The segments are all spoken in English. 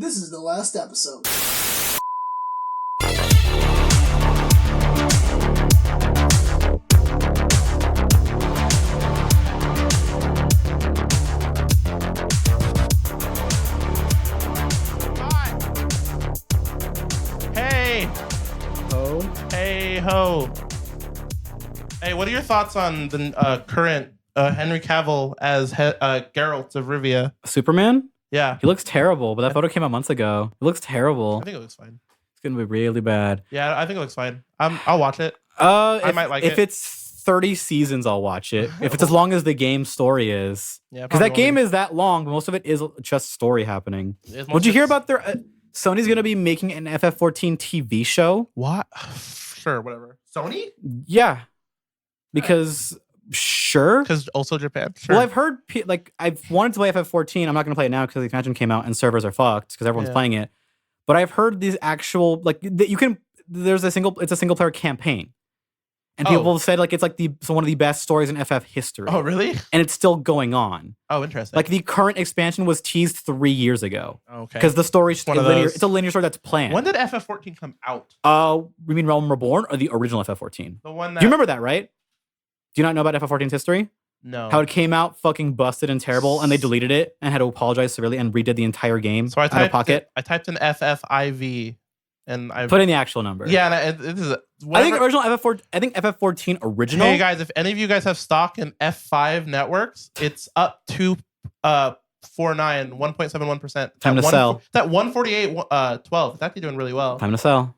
This is the last episode. Hey. Ho. Hey ho. Hey, what are your thoughts on the current Henry Cavill as Geralt of Rivia? Superman? Yeah. He looks terrible, but that photo came out months ago. It looks terrible. I think it looks fine. It's going to be really bad. Yeah, I think it looks fine. I'll watch it. I might like it. If it's 30 seasons, I'll watch it. If it's as long as the game story is. Yeah, because that game is that long, but most of it is just story happening. Would you hear about their... Sony's going to be making an FF14 TV show? What? Sure, whatever. Sony? Yeah. Because... Sure. Because also Japan. Sure. Well, I've heard I've wanted to play FF14. I'm not going to play it now because the expansion came out and servers are fucked because everyone's playing it. But I've heard these actual you can. It's a single player campaign, and people have said it's one of the best stories in FF history. Oh, really? And it's still going on. Oh, interesting. Like the current expansion was teased 3 years ago. Okay. Because the story's linear. It's a linear story that's planned. When did FF14 come out? You mean Realm Reborn or the original FF14? The one that... Do you remember that? Right? Do you not know about FF14's history? No. How it came out fucking busted and terrible, and they deleted it and had to apologize severely and redid the entire game so out of pocket. I typed in FFIV, and I put in the actual number. Yeah, and this is. I think original FF4. I think FF14 original. Hey guys, if any of you guys have stock in F5 networks, it's up to 1.71%. Time to sell. That 148.12. It's actually doing really well. Time to sell.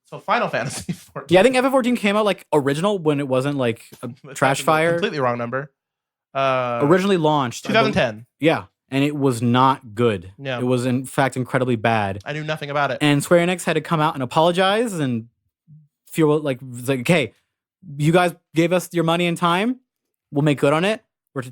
So Final Fantasy 14. Yeah, I think FF14 came out original when it wasn't like a trash fire. Completely wrong number. Originally launched 2010. Yeah, and it was not good. Yeah. It was in fact incredibly bad. I knew nothing about it. And Square Enix had to come out and apologize and feel like okay, you guys gave us your money and time. We'll make good on it. We're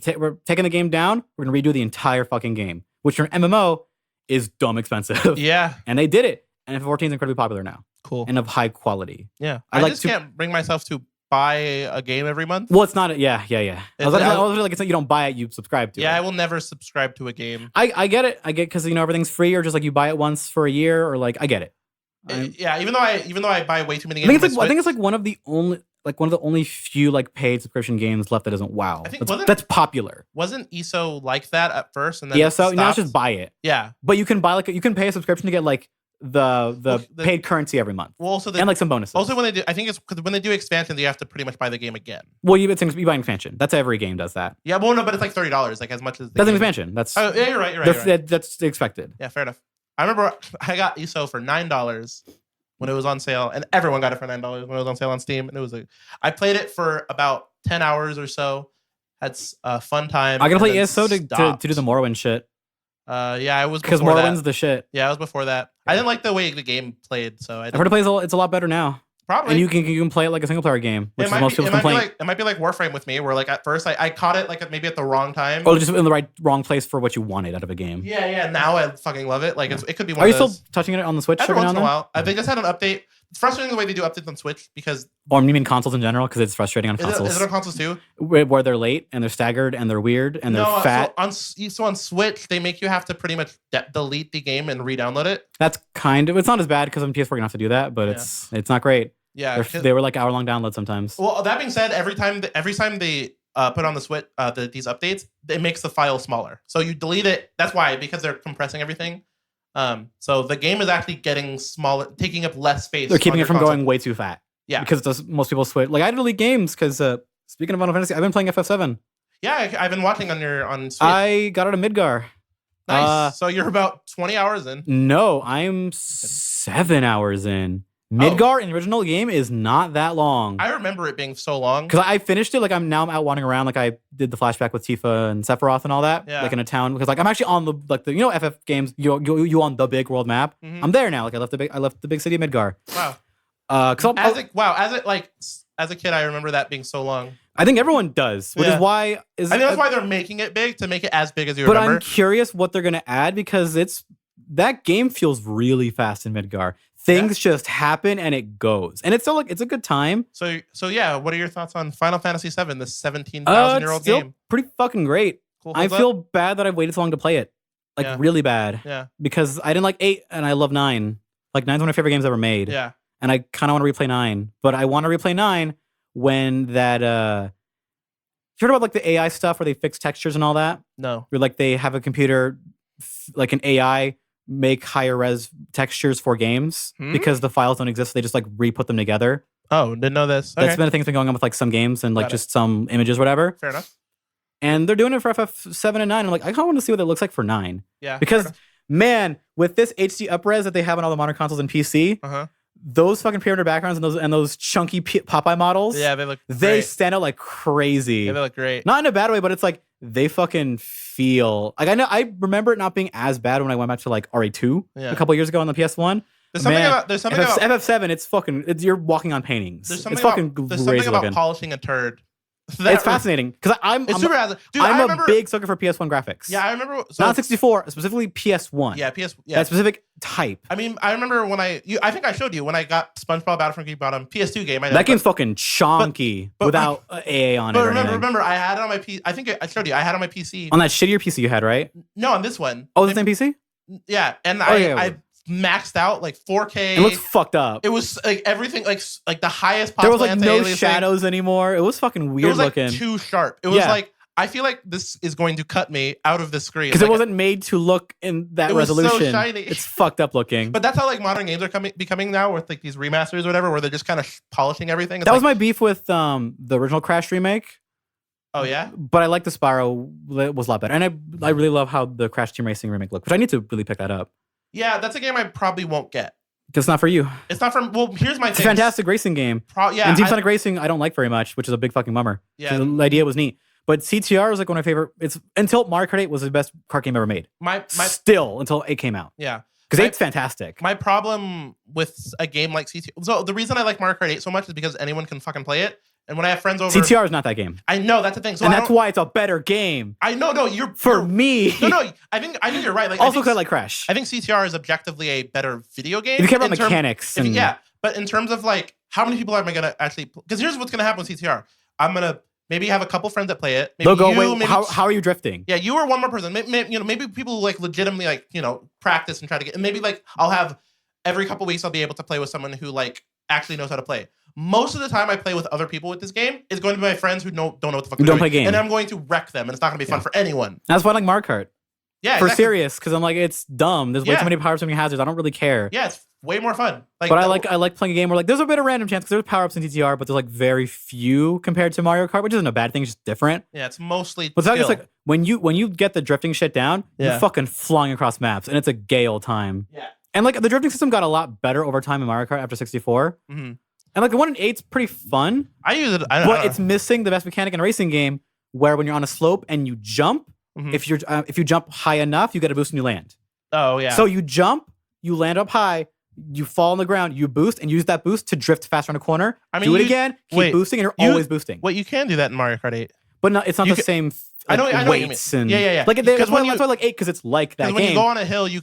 taking the game down. We're gonna redo the entire fucking game, which for an MMO is dumb expensive. Yeah. And they did it. And FF14 is incredibly popular now. Cool. And of high quality. Yeah. I just can't bring myself to buy a game every month. Well, it's not. Yeah. I was like, it's like you don't buy it, you subscribe to it. Yeah, I will never subscribe to a game. I get it. I get because everything's free, or just like you buy it once for a year, or I get it. Yeah, even though I buy way too many games. I think it's one of the only few paid subscription games left that isn't WoW. That's popular. Wasn't ESO like that at first, and then ESO now it's just buy it. Yeah, but you can buy you can pay a subscription to get the paid currency every month. Well, also and some bonuses. Also, when they do, I think it's because when they do expansions, you have to pretty much buy the game again. Well, you buy an expansion. That's every game does that. Yeah, well, no, but it's like $30, as much as that's an expansion. That's yeah, you're right. That's expected. Yeah, fair enough. I remember I got ESO for $9 when it was on sale, and everyone got it for $9 when it was on sale on Steam, and it was I played it for about 10 hours or so. Had a fun time. I gotta play ESO to do the Morrowind shit. Yeah, it was because Morrowind's the shit. Yeah, it was before that. I didn't like the way the game played, so I've heard it's a lot better now. Probably, and you can play it like a single player game, which is most people's complaint. It might be like Warframe with me, where at first I caught it maybe at the wrong time, or just in the wrong place for what you wanted out of a game. Yeah. Now I fucking love it. It could be one. Are you still touching it on the Switch every once in a while? They just had an update. It's frustrating the way they do updates on Switch because... Or you mean consoles in general? Because it's frustrating on consoles. Is it on consoles too? Where they're late and they're staggered and they're weird and they're fat. So on Switch, they make you have to pretty much delete the game and re-download it. That's it's not as bad because on PS4 you don't have to do that, but it's not great. Yeah. They were hour-long downloads sometimes. Well, that being said, every time they put on the Switch these updates, it makes the file smaller. So you delete it. That's why, because they're compressing everything. So the game is actually getting smaller, taking up less space. They're keeping it from going way too fat. Yeah, because most people switch. I delete games because speaking of Final Fantasy, I've been playing FF7. Yeah, I've been watching on Switch. I got out of Midgar. Nice. So you're about 20 hours in. No, I'm 7 hours in. Midgar in the original game is not that long. I remember it being so long because I finished it. I'm out wandering around. I did the flashback with Tifa and Sephiroth and all that. Yeah. In a town because I'm actually on the FF games. You on the big world map. Mm-hmm. I'm there now. I left the big city of Midgar. Wow. As a kid, I remember that being so long. I think everyone does, which is why that's why they're making it big, to make it as big as you remember. But I'm curious what they're gonna add because that game feels really fast in Midgar. Things just happen and it goes, and it's still it's a good time. So yeah, what are your thoughts on Final Fantasy VII, the 17,000-year-old game? Pretty fucking great. Cool. I feel bad that I've waited so long to play it. Yeah. really bad. Yeah. Because I didn't like 8 and I love 9. Like 9's one of my favorite games ever made. Yeah. And I kind of want to replay 9, but I want to replay 9 when that you heard about like the AI stuff where they fix textures and all that? No. Where like they have a computer like an AI make higher res textures for games because the files don't exist, so they just like re-put them together. Oh, didn't know this. That's been a thing that's been going on with like some games and like just some images, whatever. Fair enough. And they're doing it for FF7 and 9. I'm like, I kind of want to see what it looks like for 9. Yeah. Because, man, with this HD upres that they have on all the modern consoles and PC, those fucking pre-rendered backgrounds and those chunky Popeye models, yeah, they stand out like crazy. Yeah, they look great. Not in a bad way, but it's like they fucking feel like I remember it not being as bad when I went back to like RE2 a couple years ago on the PS1. There's something about FF7. It's fucking. You're walking on paintings. There's something about polishing a turd. It's fascinating because I'm a big sucker for PS1 graphics. Yeah, I remember. Not 64, specifically PS1. Yeah, that specific type. I mean, I remember when I think I showed you when I got SpongeBob Battlefront Geek on PS2 game. I know, that game's fucking chonky without AA on it. But remember, I had it on my PC. I think I showed you. I had it on my PC. On that shittier PC you had, right? No, on this one. Oh, the same PC? Yeah, and I maxed out like 4K. It looks fucked up. It was like everything, like the highest possible. There was like no shadows anymore. It was fucking weird. It was like too sharp. It was like I feel like this is going to cut me out of the screen because it wasn't made to look in that resolution. So shiny. It's fucked up looking. But that's how like modern games are becoming now with like these remasters or whatever, where they're just kind of polishing everything. That was my beef with the original Crash remake. Oh yeah, but I like the Spyro. It was a lot better, and I really love how the Crash Team Racing remake looked, which I need to really pick that up. Yeah, that's a game I probably won't get. It's not for you. It's not for. Well, here's my thing. It's a fantastic racing game. And Team Sonic Racing, I don't like very much, which is a big fucking bummer. Yeah, the idea was neat, but CTR was like one of my favorite. It's until Mario Kart 8 was the best kart game ever made. Still until 8 came out. Yeah, because 8's fantastic. My problem with a game like CTR. So the reason I like Mario Kart 8 so much is because anyone can fucking play it. And when I have friends over, CTR is not that game. I know that's the thing. So and that's why it's a better game. I know. No, you're me. No. I think you're right. Like, also, because I like Crash. I think CTR is objectively a better video game. If you care about mechanics, but in terms of like how many people am I gonna actually? Because here's what's gonna happen with CTR. I'm gonna maybe have a couple friends that play it. Maybe how are you drifting? Yeah, you or one more person. Maybe people who like legitimately like practice and try to get. And maybe like I'll have every couple weeks I'll be able to play with someone who like actually knows how to play. Most of the time I play with other people with this game is going to be my friends who don't know what the fuck they're doing. Play games. And I'm going to wreck them, and it's not going to be fun for anyone. That's why I like Mario Kart. Yeah, for serious, because I'm like, it's dumb. There's way too many power-ups and hazards. I don't really care. Yeah, it's way more fun. But I like playing a game where like there's a bit of random chance because there's power-ups in TTR, but there's like very few compared to Mario Kart, which isn't a bad thing. It's just different. Yeah, it's mostly. But it's like when you get the drifting shit down, you're fucking flying across maps, and it's a gay old time. Yeah. And like the drifting system got a lot better over time in Mario Kart after 64. Mm-hmm. And like the one in 8's pretty fun. I use it, but it's missing the best mechanic in a racing game, where when you're on a slope and you jump, if you jump high enough, you get a boost and you land. Oh yeah. So you jump, you land up high, you fall on the ground, you boost, and use that boost to drift faster on a corner. Do it again, keep boosting, and you're always boosting. Well, you can do that in Mario Kart 8, but no, it's not the same. I know weights and yeah. Like that's why I like 8 because it's like that game. When you go on a hill, you.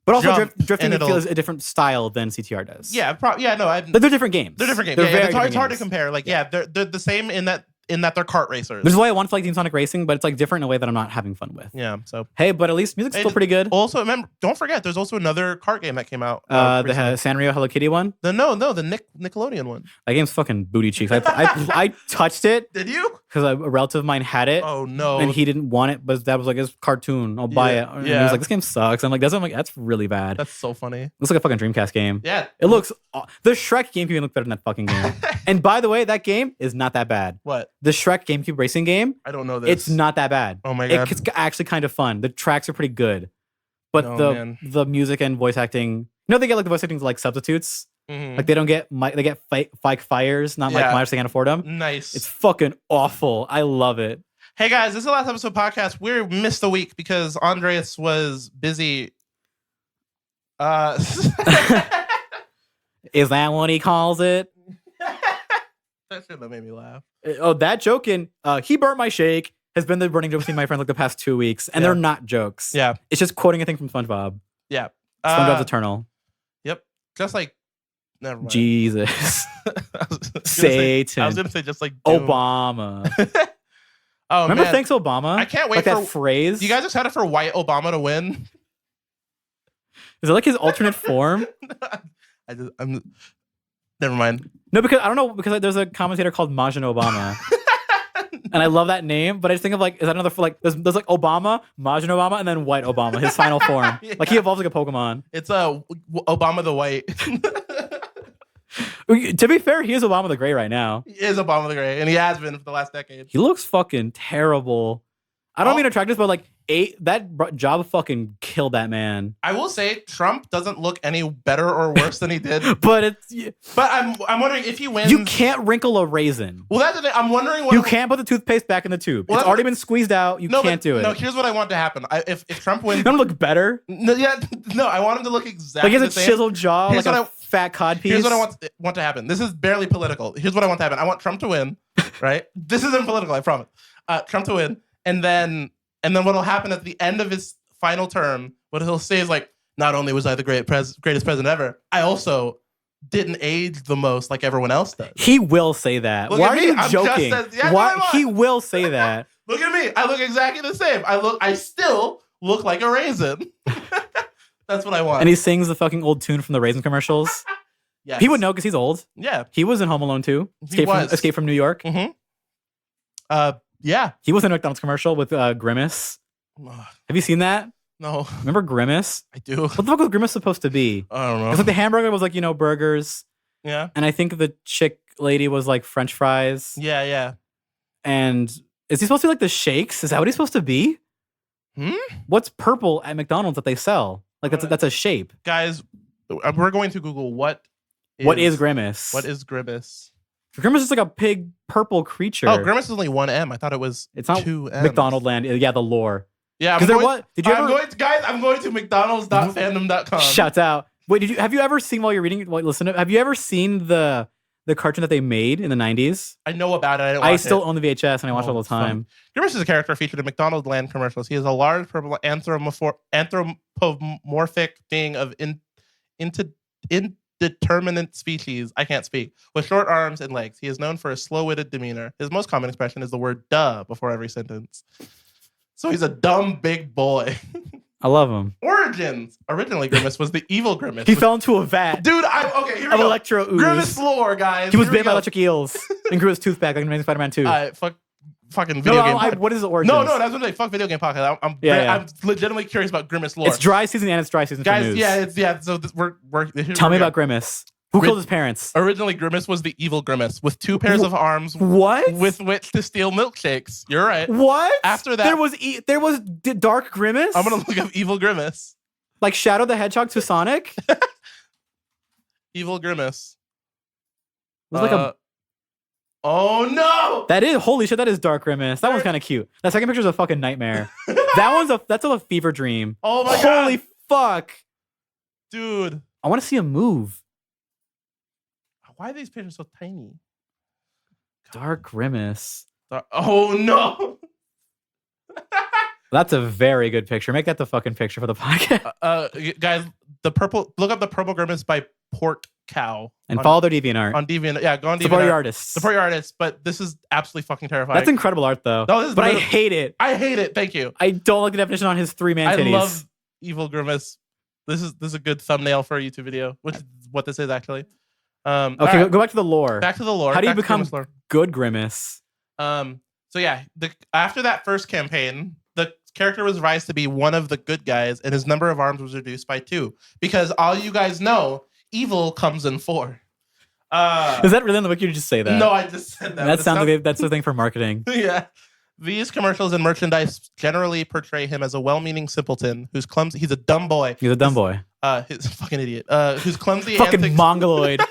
But also, drifting feels a different style than CTR does. Yeah, but they're different games. They're different games. It's hard to compare. Like, they're the same in that they're kart racers. This is why I want to like Team Sonic Racing, but it's like different in a way that I'm not having fun with. Yeah. So hey, but at least music's still pretty good. Also, remember, don't forget, there's also another kart game that came out. The Sanrio Hello Kitty one. The Nickelodeon one. That game's fucking booty cheeks. I touched it. Did you? Because a relative of mine had it. Oh no! And he didn't want it, but his dad was like, "It's a cartoon. I'll buy it." And he was like, "This game sucks." I'm like, "That's really bad." That's so funny. Looks like a fucking Dreamcast game. Yeah. It looks. The Shrek GameCube look better than that fucking game. And by the way, that game is not that bad. What? The Shrek GameCube racing game. I don't know this. It's not that bad. Oh my god. It's actually kind of fun. The tracks are pretty good, but the music and voice acting. They get like the voice acting like substitutes. Mm-hmm. Like they don't get they get fake fires, not like Myers, they can't afford them. Nice. It's fucking awful. I love it. Hey guys, this is the last episode podcast. We missed a week because Andreas was busy. Is that what he calls it? That should have made me laugh. Oh, that joke in he burnt my shake has been the running joke between my friends like the past 2 weeks, and they're not jokes. Yeah, it's just quoting a thing from SpongeBob. Yeah, SpongeBob's Eternal. Yep, just like. Never mind. Jesus. Satan. I was gonna say just like Obama. Oh, Remember man. Thanks Obama? I can't wait like for that phrase. You guys excited for white Obama to win? Is it like his alternate form? I'm. Never mind. No, because I don't know, because there's a commentator called Majin Obama. And I love that name, but I just think of like, is that another, like, there's like Obama, Majin Obama, and then White Obama, his final form. Yeah. Like he evolves like a Pokemon. It's Obama the White. To be fair, he is Obama the Gray right now. He is Obama the Gray, and he has been for the last decade. He looks fucking terrible. I don't mean attractive, but like that job fucking killed that man. I will say Trump doesn't look any better or worse than he did. But I'm wondering if he wins. You can't wrinkle a raisin. Well, that's the thing. I'm wondering what You can't put the toothpaste back in the tube. Well, it's already been squeezed out. You can't do it. No, here's what I want to happen. If Trump wins, You don't look better. no, I want him to look exactly Like he has the a same. chiseled jaw, Here's like what a fat cod piece. Here's what I want to happen. This is barely political. Here's what I want to happen. I want Trump to win, right? This isn't political, I promise. Trump to win, and then what'll happen at the end of his final term, what he'll say is like, not only was I the greatest president ever, I also didn't age the most like everyone else does. He will say that. Look Why at are me. you I'm joking? just as- yeah, Why no, I'm he not. will say that? Look at me. I look exactly the same. I still look like a raisin. That's what I want. And he sings the fucking old tune from the Raisin commercials. Yes. He would know because he's old. Yeah. He was in Home Alone 2. Escape from New York. Mm-hmm. Yeah. He was in a McDonald's commercial with Grimace. Have you seen that? No, Remember Grimace? I do. What the fuck was Grimace supposed to be? I don't know. Because like the hamburger was like, burgers. Yeah. And I think the chick lady was like French fries. Yeah. And is he supposed to be like the shakes? Is that what he's supposed to be? What's purple at McDonald's that they sell? Like that's a shape. Guys, we're going to Google what is Grimace? What is Grimace? Grimace is like a pig purple creature. Oh, Grimace is only 1 M. I thought it was It's not 2 M. McDonald land. Yeah, the lore. Yeah, Because there was. Did you ever? I'm going to McDonald's.fandom.com. Shouts out. Wait, have you ever seen while you're reading? Have you ever seen the cartoon that they made in the 90s? I know about it. I still own the VHS and I watch it all the time. Fun. Grimace is a character featured in McDonald's land commercials. He is a large purple anthropomorphic being of indeterminate species. I can't speak. With short arms and legs. He is known for a slow-witted demeanor. His most common expression is the word duh before every sentence. So he's a dumb big boy. I love him. Origins. Originally, Grimace was the evil Grimace. He fell into a vat. Dude, okay, here we of go. electro ooze. Grimace lore, guys. He was Here we bitten by go. electric eels and grew his tooth back like in Amazing Spider-Man 2. Fucking video game podcast. What is the origins? No, that's what I'm saying. Fuck video game podcast. I'm legitimately curious about Grimace lore. It's dry season and it's dry season guys. for news. So Tell me about Grimace. Who killed his parents? Originally, Grimace was the evil Grimace with 2 pairs of arms. What? With which to steal milkshakes. You're right. What? After that, there was Dark Grimace. I'm gonna look up evil Grimace. Like Shadow the Hedgehog to Sonic. Evil Grimace. It was like a. Oh no! That is holy shit. That is Dark Grimace. That one's kind of cute. That second picture is a fucking nightmare. That's a fever dream. Oh my god! Holy fuck, dude! I want to see him move. Why are these pictures so tiny? Dark Grimace. Oh no! That's a very good picture. Make that the fucking picture for the podcast. Guys, look up the purple Grimace by Port Cow. And follow their DeviantArt. On DeviantArt. Yeah, go on DeviantArt. Support your artists. Support your artists, but this is absolutely fucking terrifying. That's incredible art, though. No, but I hate it. I hate it. Thank you. I don't like the definition on his 3-man titties. I love Evil Grimace. This is a good thumbnail for a YouTube video, which is what this is actually. Okay, right. go back to the lore. Back to the lore. How do you become good Grimace? So yeah, after that first campaign, the character was revised to be one of the good guys, and his number of arms was reduced by 2. Because all you guys know, evil comes in 4. Is that really on the wiki? Or did you just say that? No, I just said that. That sounds like that's the thing for marketing. Yeah. These commercials and merchandise generally portray him as a well-meaning simpleton who's clumsy. He's a dumb boy. He's a dumb boy. He's a fucking idiot. Whose clumsy fucking antics, mongoloid.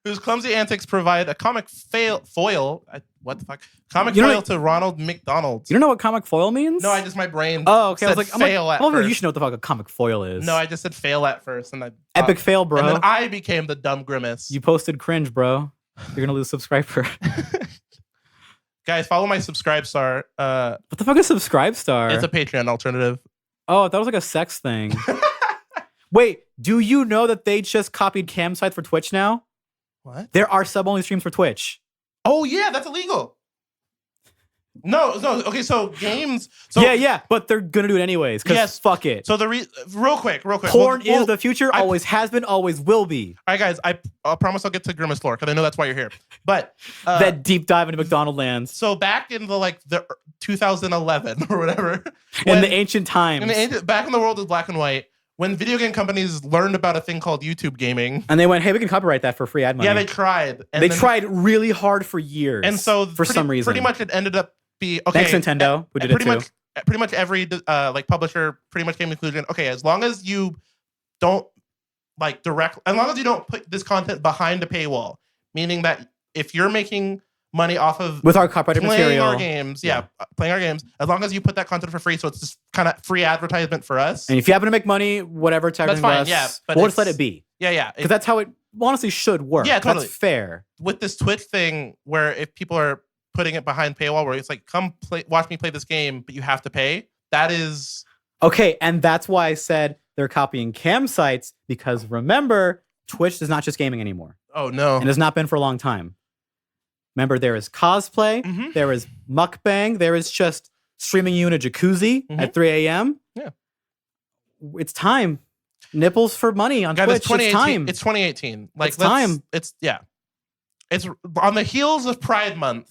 Whose clumsy antics provide a comic foil. What the fuck? Comic foil to Ronald McDonald. You don't know what comic foil means? No, my brain. Oh, okay. I was like, fail at first. You should know what the fuck a comic foil is. No, I just said fail at first, and epic fail, bro. And then I became the dumb Grimace. You posted cringe, bro. You're gonna lose subscriber. Guys, follow my Subscribe Star. What the fuck is Subscribe Star? It's a Patreon alternative. Oh, that was like a sex thing. Wait, do you know that they just copied cam sites for Twitch now? What? There are sub-only streams for Twitch. Oh yeah, that's illegal. No. Okay, so games. So, yeah, but they're gonna do it anyways. Because fuck it. So real quick. Porn is the future. Always has been. Always will be. All right, guys. I promise I'll get to Grimace lore because I know that's why you're here. But that deep dive into McDonald lands. So back in the 2011 or whatever, in the ancient times, back in the world of black and white, when video game companies learned about a thing called YouTube gaming, and they went, "Hey, we can copyright that for free ad money." Yeah, they tried. And they tried really hard for years. And so for some reason, pretty much it ended up okay. Thanks Nintendo, who did it too. Pretty much every publisher pretty much came to the conclusion. Okay, as long as you don't as long as you don't put this content behind a paywall, meaning that if you're making money off of with our copyrighted playing material, our games, playing our games, as long as you put that content for free, so it's just kind of free advertisement for us. And if you happen to make money, whatever, that's fine. Yeah, but we'll just let it be. Yeah, because that's how it honestly should work. Yeah, totally. That's fair. With this Twitch thing, where if people are putting it behind paywall, where it's like, come watch me play this game, but you have to pay. That is okay, and that's why I said they're copying cam sites, because remember, Twitch is not just gaming anymore. Oh no, and has not been for a long time. Remember, there is cosplay, there is mukbang, there is just streaming you in a jacuzzi at 3 a.m. Yeah, it's time. Nipples for money on Twitch. It's time. It's 2018. It's time. It's on the heels of Pride Month.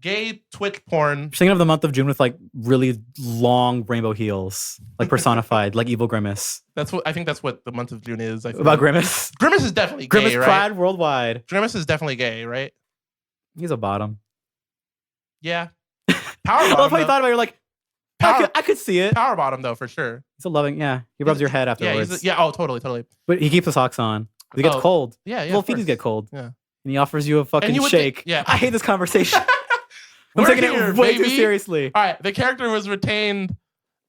Gay Twitch porn. I'm thinking of the month of June with really long rainbow heels, personified, like evil Grimace. I think that's what the month of June is. About Grimace. Grimace is definitely gay, Grimace right? Pride worldwide. Grimace is definitely gay, right? He's a bottom. Yeah. Power bottom. I love how you thought about it. I could see it. Power bottom though, for sure. He's a loving. Yeah, he rubs your head afterwards. Oh, totally. But he keeps the socks on. He gets cold. Yeah. Little feeties get cold. Yeah. And he offers you a fucking shake. Yeah. I hate this conversation. I'm taking it way too seriously. All right. The character was retained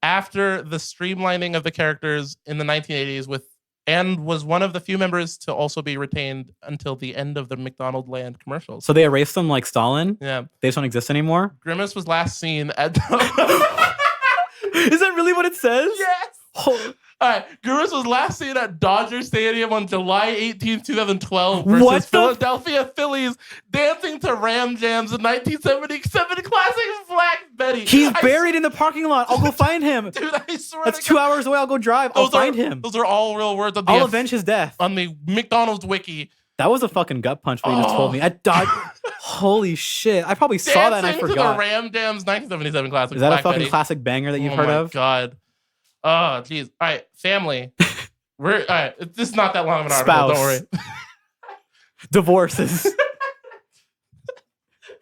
after the streamlining of the characters in the 1980s and was one of the few members to also be retained until the end of the McDonald land commercials. So they erased them like Stalin? Yeah. They just don't exist anymore? Grimace was last seen at... Is that really what it says? Yes. Oh. All right. Grimace was last seen at Dodger Stadium on July 18th, 2012 versus Philadelphia Phillies dancing to Ram Jam's 1977 classic Black Betty. He's buried in the parking lot. I'll go find him. Dude, I swear That's 2 hours away. I'll go drive. I'll find him. Those are all real words. I'll avenge his death. On the McDonald's wiki. That was a fucking gut punch what you just told me. I died. Holy shit. I probably saw that and I forgot. To the Ram Jam's 1977 classic. Is that Black a fucking Betty. classic banger that you've heard of? Oh my God. Oh, jeez. All right, family. All right. This is not that long of an article. Spouse. Don't worry. Divorces.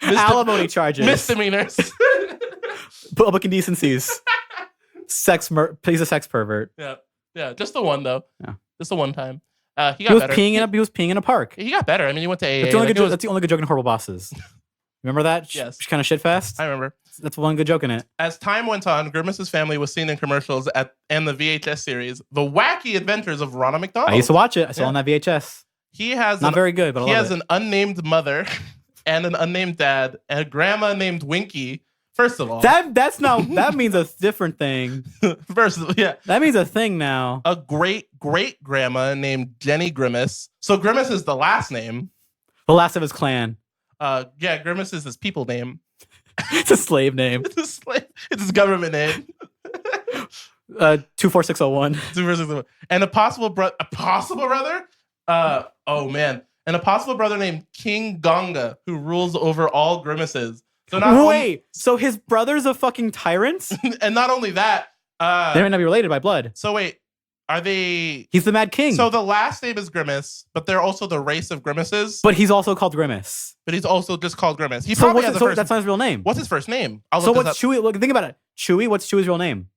Alimony charges. Misdemeanors. Public indecencies. He's a sex pervert. Yeah. Just the one though. Yeah. Just the one time. He was better. He was peeing in a park. He got better. I mean, he went to AA. That's the only good joke in Horrible Bosses. Remember that? Yes. Kind of shit fest. I remember. That's one good joke in it. As time went on, Grimace's family was seen in commercials and the VHS series, The Wacky Adventures of Ronald McDonald. I used to watch it. I saw it on that VHS. He has not very good, but he has an unnamed mother and an unnamed dad and a grandma named Winky. First of all, that means a different thing. First of all, yeah, that means a thing now. A great grandma named Jenny Grimace. So Grimace is the last name. The last of his clan. Yeah, Grimace is his people name. It's a slave name. It's his government name. 24601. 24601. And a possible brother. Oh man, and a possible brother named King Gonga, who rules over all Grimaces. So so his brother's a fucking tyrant? And not only that, they might not be related by blood. So wait, are they? He's the Mad King. So the last name is Grimace, but they're also the race of Grimaces. But he's also called Grimace. But he's also just called Grimace. He so probably has that's not his real name. What's his first name? So what's Chewie? Look, think about it. Chewie. What's Chewie's real name?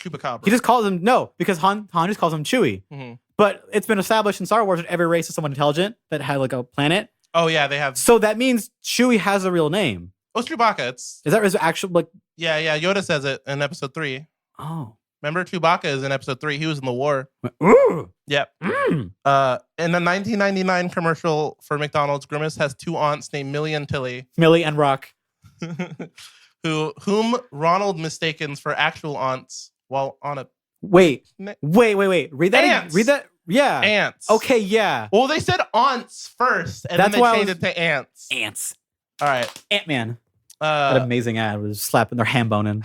Chupacabra. He just calls him because Han just calls him Chewie. Mm-hmm. But it's been established in Star Wars that every race is someone intelligent that had like a planet. Oh yeah, they have. So that means Chewie has a real name. Oh, it's Chewbacca. Is that his actual like? Yeah. Yoda says it in Episode 3. Oh. Remember, Chewbacca is in Episode 3. He was in the war. Ooh. Yep. In the 1999 commercial for McDonald's, Grimace has two aunts named Millie and Tilly. Millie and Rock. whom Ronald mistakens for actual aunts while on a... Wait. Read that. Ants. Read that. Yeah. Ants. Okay, yeah. Well, they said aunts first, and then they changed it to ants. Ants. All right. Ant-Man. That amazing ad was slapping their ham bone in.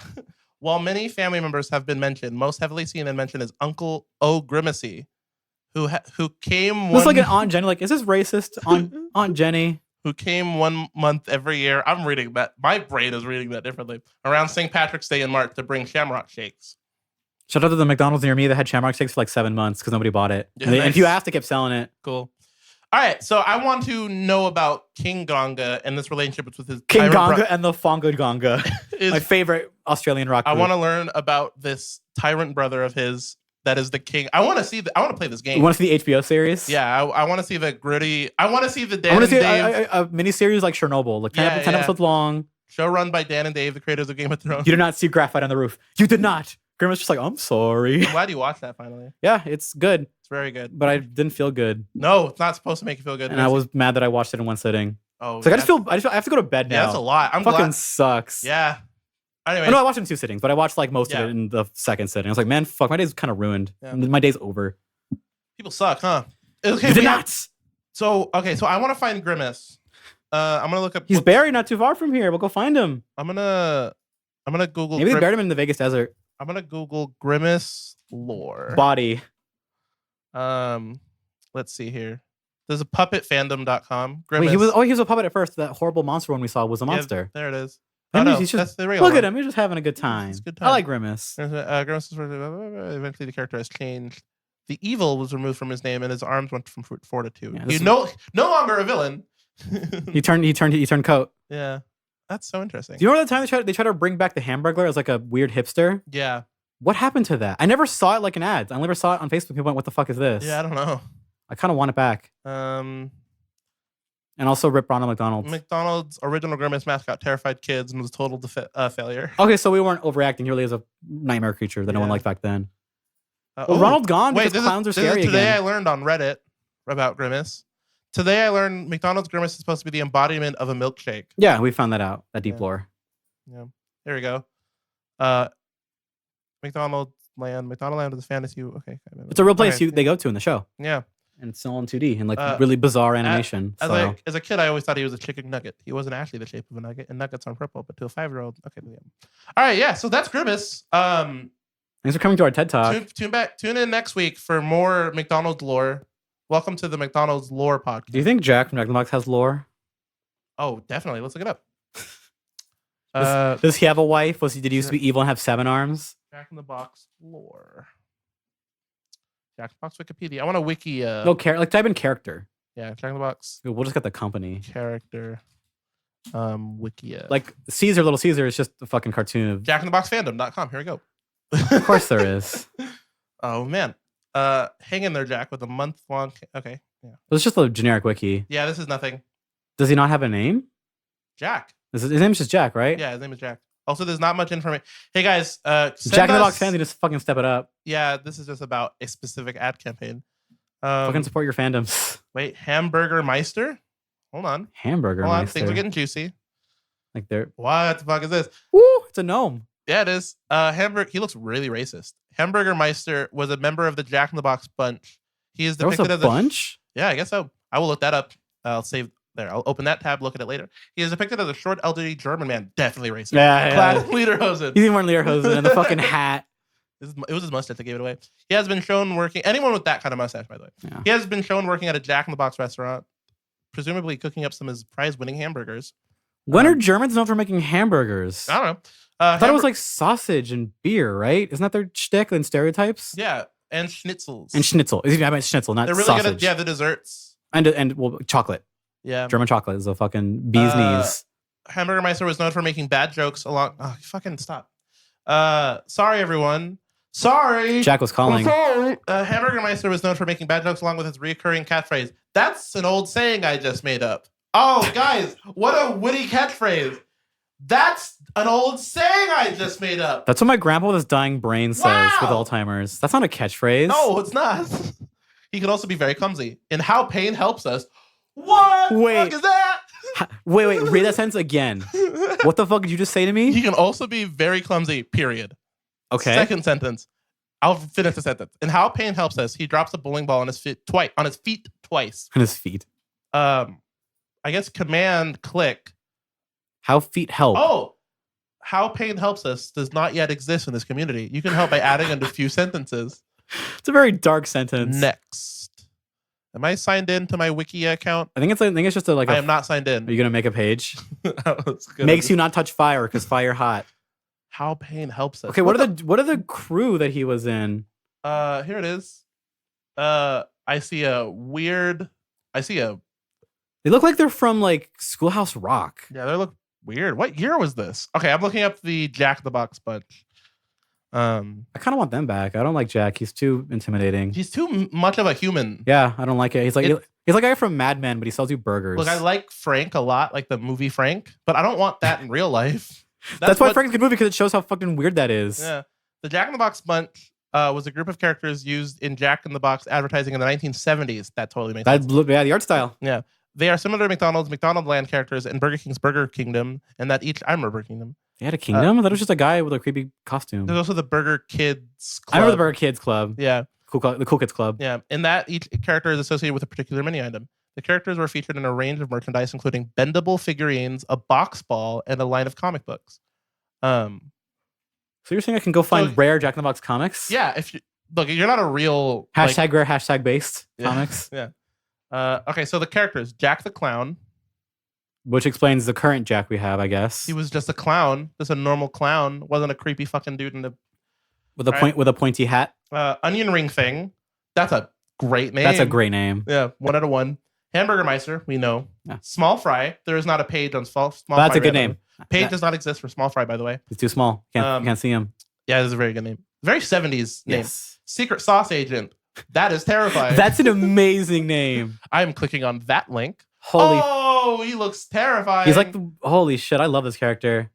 While many family members have been mentioned, most heavily seen and mentioned is Uncle O Grimace, who came Looks like an Aunt Jenny. Like, is this racist? Aunt Jenny. Who came 1 month every year. I'm reading that. My brain is reading that differently. Around St. Patrick's Day in March to bring shamrock shakes. Shout out to the McDonald's near me that had shamrock shakes for like 7 months because nobody bought it. Yeah, and if you asked, they kept selling it. Cool. All right, so I want to know about King Gonga and this relationship with his King Gonga and the Fonga Gonga. My favorite Australian rock group. I want to learn about this tyrant brother of his that is the king. I want to play this game. You want to see the HBO series? Yeah, I want to see the gritty. I want to see the Dan I want to see Dave a miniseries like Chernobyl, like 10 episodes long. Show run by Dan and Dave, the creators of Game of Thrones. You did not see graphite on the roof. You did not. Grimace just like, I'm sorry. I'm glad you watched that finally. Yeah, it's good. It's very good. But I didn't feel good. No, it's not supposed to make you feel good. And I was mad that I watched it in one sitting. Oh, it's like I have to go to bed now. Yeah, that's a lot. Fucking sucks. Yeah. Anyway. No, I watched it in 2 sittings, but I watched like most of it in the second sitting. I was like, man, fuck, my day's kind of ruined. Yeah. My day's over. People suck, huh? Okay, you did not. So I want to find Grimace. I'm gonna look up. He's buried not too far from here. We'll go find him. I'm gonna Google. Maybe they buried him in the Vegas desert. I'm gonna Google Grimace lore. Body. Let's see here. There's a puppetfandom.com. Grimace. Wait, he was a puppet at first. That horrible monster one we saw was a monster. Yeah, there it is. He's just, look at him. He's just having a good time. I like Grimace. Grimace eventually the character has changed. The evil was removed from his name, and his arms went from 4 to 2. He's no longer a villain. he turned coat. Yeah, that's so interesting. Do you remember the time they tried to bring back the Hamburglar as like a weird hipster? Yeah. What happened to that? I never saw it like in ads. I never saw it on Facebook. People went, "What the fuck is this?" Yeah, I don't know. I kind of want it back. And also rip Ronald McDonald. McDonald's original Grimace mascot terrified kids and was a total failure. Okay, so we weren't overreacting. He really is a nightmare creature that no one liked back then. Ronald's gone because clowns are scary again. Today I learned on Reddit about Grimace. Today I learned McDonald's Grimace is supposed to be the embodiment of a milkshake. Yeah, we found that out. That deep lore. Yeah. There we go. McDonald Land is a fantasy. Okay. It's a real place they go to in the show. Yeah. And it's all in 2D and like really bizarre animation. As a kid, I always thought he was a chicken nugget. He wasn't actually the shape of a nugget, and nuggets aren't purple. But to a 5-year-old, okay. Yeah. All right, yeah. So that's Grimace. Thanks for coming to our TED Talk. Tune in next week for more McDonald's lore. Welcome to the McDonald's lore podcast. Do you think Jack from Jack in the Box has lore? Oh, definitely. Let's look it up. Does he have a wife? Did he used to be evil and have 7 arms? Jack in the Box lore. Jack in the Box Wikipedia. I want a wiki. Type in character. Yeah, Jack in the Box. We'll just get the company. Character. Wikia. Like Caesar, Little Caesar is just a fucking cartoon of JackInTheBoxFandom.com. Here we go. Of course there is. Oh man. Hang in there, Jack, with a month-long. Okay. Yeah. It's just a generic wiki. Yeah, this is nothing. Does he not have a name? Jack. His name is just Jack, right? Yeah, his name is Jack. Also, there's not much information. Hey guys, Jack in the Box fans, you just fucking step it up. Yeah, this is just about a specific ad campaign. Fucking support your fandoms. Wait, Hamburger Meister? Hold on. Hamburger Meister. Things are getting juicy. Like they're what the fuck is this? Woo! It's a gnome. Yeah, it is. He looks really racist. Hamburger Meister was a member of the Jack in the Box bunch. He is depicted as a bunch. Yeah, I guess so. I will look that up. I'll save. There, I'll open that tab, look at it later. He is depicted as a short, elderly German man. Definitely racist. Yeah. Clad in lederhosen. He's even wearing lederhosen and the fucking hat. It was his mustache that gave it away. He has been shown working... Anyone with that kind of mustache, by the way. Yeah. He has been shown working at a Jack in the Box restaurant, presumably cooking up some of his prize-winning hamburgers. When are Germans known for making hamburgers? I don't know. I thought it was like sausage and beer, right? Isn't that their shtick and stereotypes? Yeah, and schnitzels. And schnitzel. I meant schnitzel, not sausage. They're really good at the desserts. And chocolate. Yeah. German chocolate is a fucking bee's knees. Hamburger Meister was known for making bad jokes along... Oh, fucking stop. Sorry, everyone. Sorry. Jack was calling. Sorry. Hamburger Meister was known for making bad jokes along with his recurring catchphrase. That's an old saying I just made up. Oh, guys, what a witty catchphrase. That's an old saying I just made up. That's what my grandpa with his dying brain says with Alzheimer's. That's not a catchphrase. No, it's not. He could also be very clumsy. In How Pain Helps Us. What the fuck is that? Wait, read that sentence again. What the fuck did you just say to me? He can also be very clumsy, period. Okay. Second sentence. I'll finish the sentence. In How Pain Helps Us, he drops a bowling ball on his feet twice. On his feet. I guess command click How feet help. Oh, how pain helps us does not yet exist in this community. You can help by adding in a few sentences. It's a very dark sentence. Next. Am I signed in to my Wiki account? I think it's just I am not signed in. Are you gonna make a page? Makes you not touch fire because fire hot. How pain helps us. Okay, what are the crew that he was in? Here it is. I see a. They look like they're from like Schoolhouse Rock. Yeah, they look weird. What year was this? Okay, I'm looking up the Jack in the Box bunch. I kind of want them back. I don't like Jack. He's too intimidating. He's too much of a human. Yeah, I don't like it. He's like a guy from Mad Men, but he sells you burgers. Look, I like Frank a lot, like the movie Frank, but I don't want that in real life. That's why Frank's a good movie, because it shows how fucking weird that is. Yeah, the Jack in the Box bunch was a group of characters used in Jack in the Box advertising in the 1970s. That totally makes sense. Yeah, the art style. Yeah, they are similar to McDonald Land characters and Burger King's Burger Kingdom, and that each I remember Burger Kingdom. They had a kingdom? I thought it was just a guy with a creepy costume. There's also the Burger Kids Club. I remember the Burger Kids Club. Yeah. The Cool Kids Club. Yeah. In that, each character is associated with a particular menu item. The characters were featured in a range of merchandise, including bendable figurines, a box ball, and a line of comic books. So you're saying I can go find rare Jack in the Box comics? Yeah. If you look, you're not a real hashtag rare, hashtag based comics. Yeah. Okay. So the characters: Jack the Clown. Which explains the current Jack we have, I guess. He was just a clown, just a normal clown. Wasn't a creepy fucking dude with a pointy hat. Onion Ring Thing. That's a great name. That's a great name. Yeah, 1 out of 1. Hamburger Meister, we know. Yeah. Small Fry. There is not a page on Small Fry. That's a good name. Page does not exist for Small Fry, by the way. He's too small. Can't see him. Yeah, this is a very good name. Very 70s name. Yes. Secret Sauce Agent. That is terrifying. That's an amazing name. I am clicking on that link. Oh, he looks terrifying. He's like, holy shit, I love this character.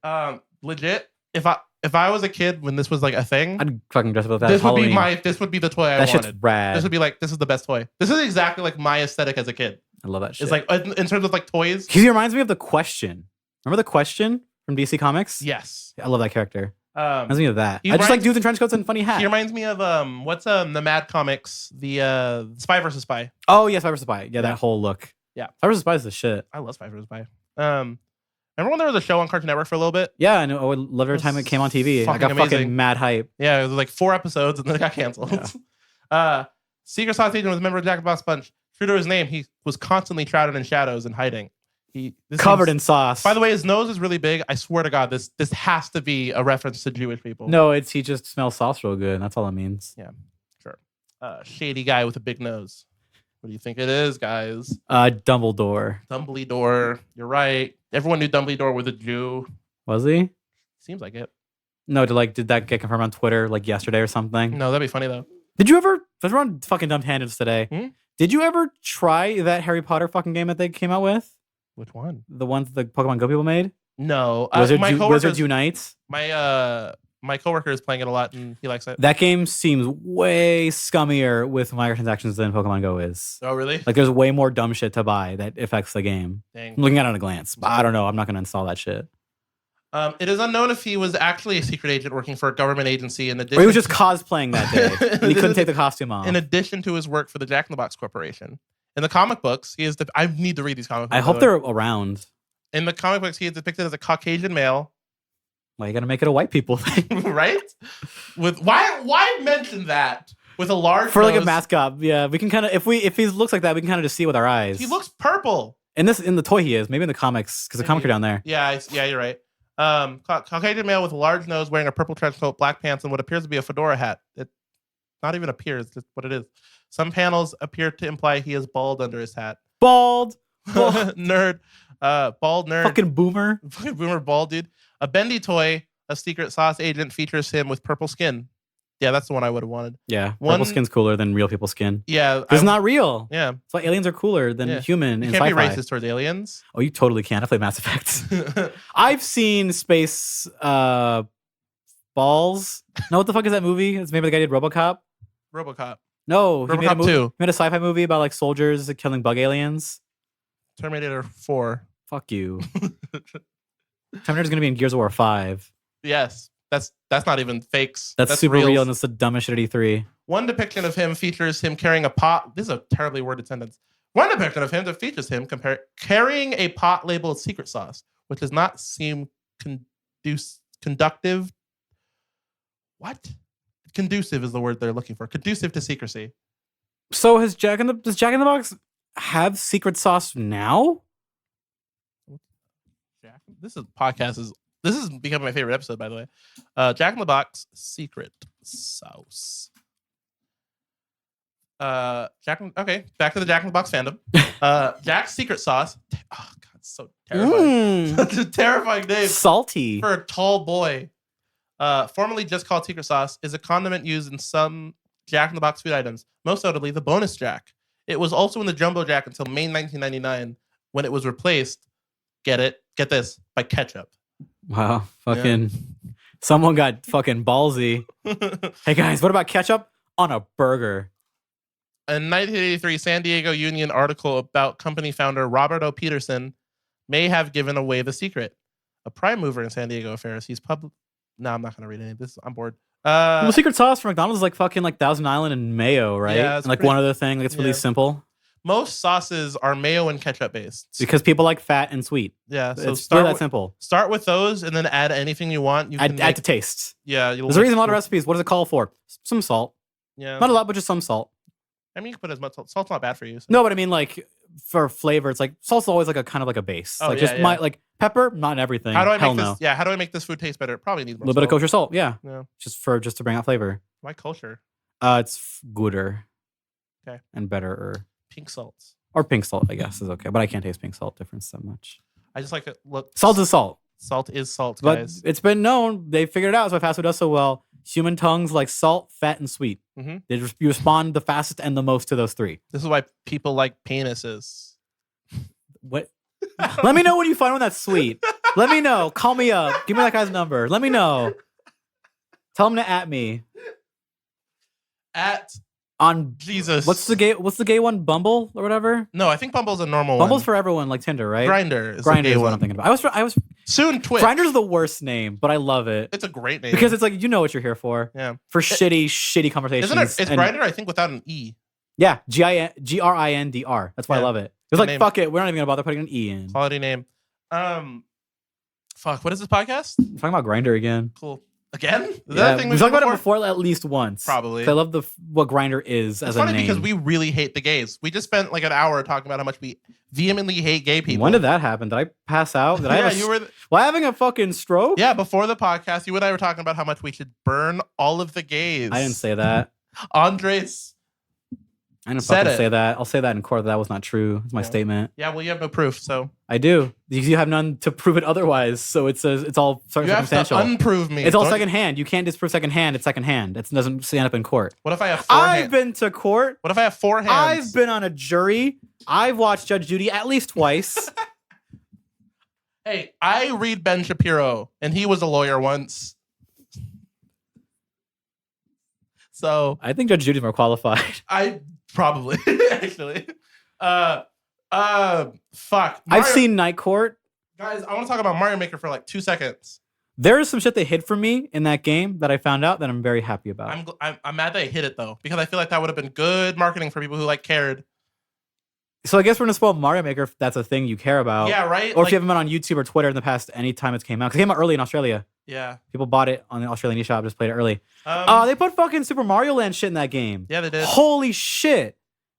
Legit. If I was a kid when this was like a thing, I'd fucking dress up with that. This would be the toy I wanted. That shit's rad. This would be like, this is the best toy. This is exactly like my aesthetic as a kid. I love that shit. It's like in terms of like toys. He reminds me of the Question. Remember the Question from DC Comics? Yes. I love that character. Reminds me of that. I just like dudes in trench coats and funny hats. He reminds me of what's the Mad Comics, the Spy vs. Spy. Oh yeah, Spy vs. Spy. Yeah, that whole look. Yeah, Spy vs. Spy is the shit. I love Spy vs. Spy. Remember when there was a show on Cartoon Network for a little bit? Yeah, I know. I would love every time it came on TV. I got fucking mad hype. Yeah, it was like 4 episodes and then it got canceled. Yeah. Secret Sauce Agent was a member of Jack in the Box Bunch. True to his name, he was constantly shrouded in shadows and hiding. Covered in sauce. By the way, his nose is really big. I swear to God, this has to be a reference to Jewish people. No, he just smells sauce real good. That's all it means. Yeah, sure. Shady guy with a big nose. What do you think it is, guys? Dumbledore. Dumbledore. You're right. Everyone knew Dumbledore was a Jew. Was he? Seems like it. No, did that get confirmed on Twitter like yesterday or something? No, that'd be funny though. Did you ever? We're on fucking dumb tangents today. Did you ever try that Harry Potter fucking game that they came out with? Which one? The ones the Pokemon Go people made? No. Wizards Unite? My coworker is playing it a lot and he likes it. That game seems way scummier with microtransactions than Pokemon Go is. Oh, really? Like there's way more dumb shit to buy that affects the game. Dang. I'm looking at it at a glance. But I don't know. I'm not going to install that shit. It is unknown if he was actually a secret agent working for a government agency in addition. Or he was just cosplaying that day. And he couldn't take the costume off. In addition to his work for the Jack in the Box Corporation. In the comic books, he is I need to read these comic books. I hope they're around. In the comic books, he is depicted as a Caucasian male. Well, you got to make it a white people thing. Right? Why mention that? With a large for nose. Like a mascot. Yeah, we can kind of if he looks like that, we can kind of just see with our eyes. He looks purple. In the toy he is. Maybe in the comics, because the comics are down there. Yeah, you're right. Caucasian male with a large nose, wearing a purple trench coat, black pants, and what appears to be a fedora hat. It not even appears, just what it is. Some panels appear to imply he is bald under his hat. Bald. Nerd. Bald nerd. Fucking boomer. Fucking boomer bald dude. A bendy toy, a secret sauce agent, features him with purple skin. Yeah, that's the one I would have wanted. Yeah, purple skin's cooler than real people's skin. Yeah. It's not real. Yeah. That's why aliens are cooler than human in sci-fi. You can't be racist towards aliens. Oh, you totally can. I play Mass Effect. I've seen Space Balls. No, what the fuck is that movie? It's maybe the guy who did RoboCop. RoboCop. No, RoboCop he 2. Made a sci-fi movie about like soldiers killing bug aliens. Terminator 4. Fuck you. Terminator's gonna be in Gears of War 5. Yes. That's not even fakes. That's super real, and it's the dumbest shit at E3. One depiction of him features him carrying a pot. This is a terribly worded sentence. One depiction of him that features him carrying a pot labeled secret sauce which does not seem conductive. What? Conducive is the word they're looking for. Conducive to secrecy. So does Jack in the Box have secret sauce now? This is becoming my favorite episode, by the way. Jack in the Box secret sauce. Back to the Jack in the Box fandom. Jack's secret sauce. Oh god, so terrifying. Such a terrifying name. Salty for a tall boy. Formerly just called secret sauce, is a condiment used in some Jack in the Box food items, most notably the bonus Jack. It was also in the Jumbo Jack until May 1999, when it was replaced. Get this, by ketchup. Wow, someone got fucking ballsy. Hey guys, what about ketchup on a burger? In 1983, San Diego Union article about company founder Robert O. Peterson may have given away the secret. A prime mover in San Diego affairs. He's No, I'm not going to read any of this. I'm bored. The secret sauce for McDonald's is like fucking like Thousand Island and mayo, right? Yeah, and like one other thing. Like it's really simple. Most sauces are mayo and ketchup based. Because people like fat and sweet. Yeah, so it's really that simple. Start with those and then add anything you want. You can add to taste. Yeah. There's a reason a lot of recipes. What does it call for? Some salt. Yeah. Not a lot, but just some salt. I mean, you can put as much salt. Salt's not bad for you. So. No, but I mean, like, for flavor, it's like salt's always like a kind of like a base. Oh, like yeah, like pepper, not in everything. How do I Hell make no. this? Yeah, how do I make this food taste better? It probably needs more a little bit of kosher salt. Yeah. Just to bring out flavor. Why kosher? It's gooder. Okay. And better. Pink salts. Or pink salt, I guess, is okay. But I can't taste pink salt difference so much. I just like it. Look, salt is salt. Salt is salt, guys. But it's been known. They figured it out. That's why fast food does so well. Human tongues like salt, fat, and sweet. Mm-hmm. You respond the fastest and the most to those three. This is why people like penises. What? Let me know when you find one that's sweet. Let me know. Call me up. Give me that guy's number. Let me know. Tell him to at me. On Jesus. What's the gay one? Bumble or whatever? No, I think Bumble's a normal Bumble's one. for everyone, like Tinder, right? Grindr is what I'm thinking about. I was soon Twitch. Grindr's the worst name, but I love it. It's a great name. Because it's like you know what you're here for. Yeah. For shitty conversations. Isn't it? It's Grindr, I think, without an E. Yeah. Grindr. That's why I love it. It's like, fuck it. We're not even gonna bother putting an E in. Quality name. Fuck, what is this podcast? I'm talking about Grindr again. Cool. Again? We've talked about it before at least once. Probably. I love what Grindr is as a name. It's funny because we really hate the gays. We just spent like an hour talking about how much we vehemently hate gay people. When did that happen? Did I pass out? Did I have you were having a fucking stroke? Yeah, before the podcast, you and I were talking about how much we should burn all of the gays. I didn't say that. Andres. I didn't fucking say that. I'll say that in court that was not true. It's my statement. Yeah, well, you have no proof, so. I do. You have none to prove it otherwise, so it's all circumstantial. You have to unprove me. It's all secondhand. You can't disprove secondhand. It's secondhand. It doesn't stand up in court. What if I have 4 hands? I've been to court. What if I have 4 hands? I've been on a jury. I've watched Judge Judy at least twice. Hey, I read Ben Shapiro, and he was a lawyer once. So I think Judge Judy's more qualified. Probably, actually. Fuck. I've seen Night Court. Guys, I want to talk about Mario Maker for like 2 seconds. There is some shit they hid from me in that game that I found out that I'm very happy about. I'm mad they hid it though, because I feel like that would have been good marketing for people who like cared. So I guess we're gonna spoil Mario Maker if that's a thing you care about. Yeah, right? Or if you haven't been on YouTube or Twitter in the past any time it's came out. Because it came out early in Australia. Yeah. People bought it on the Australian eShop, just played it early. They put fucking Super Mario Land shit in that game. Yeah, they did. Holy shit.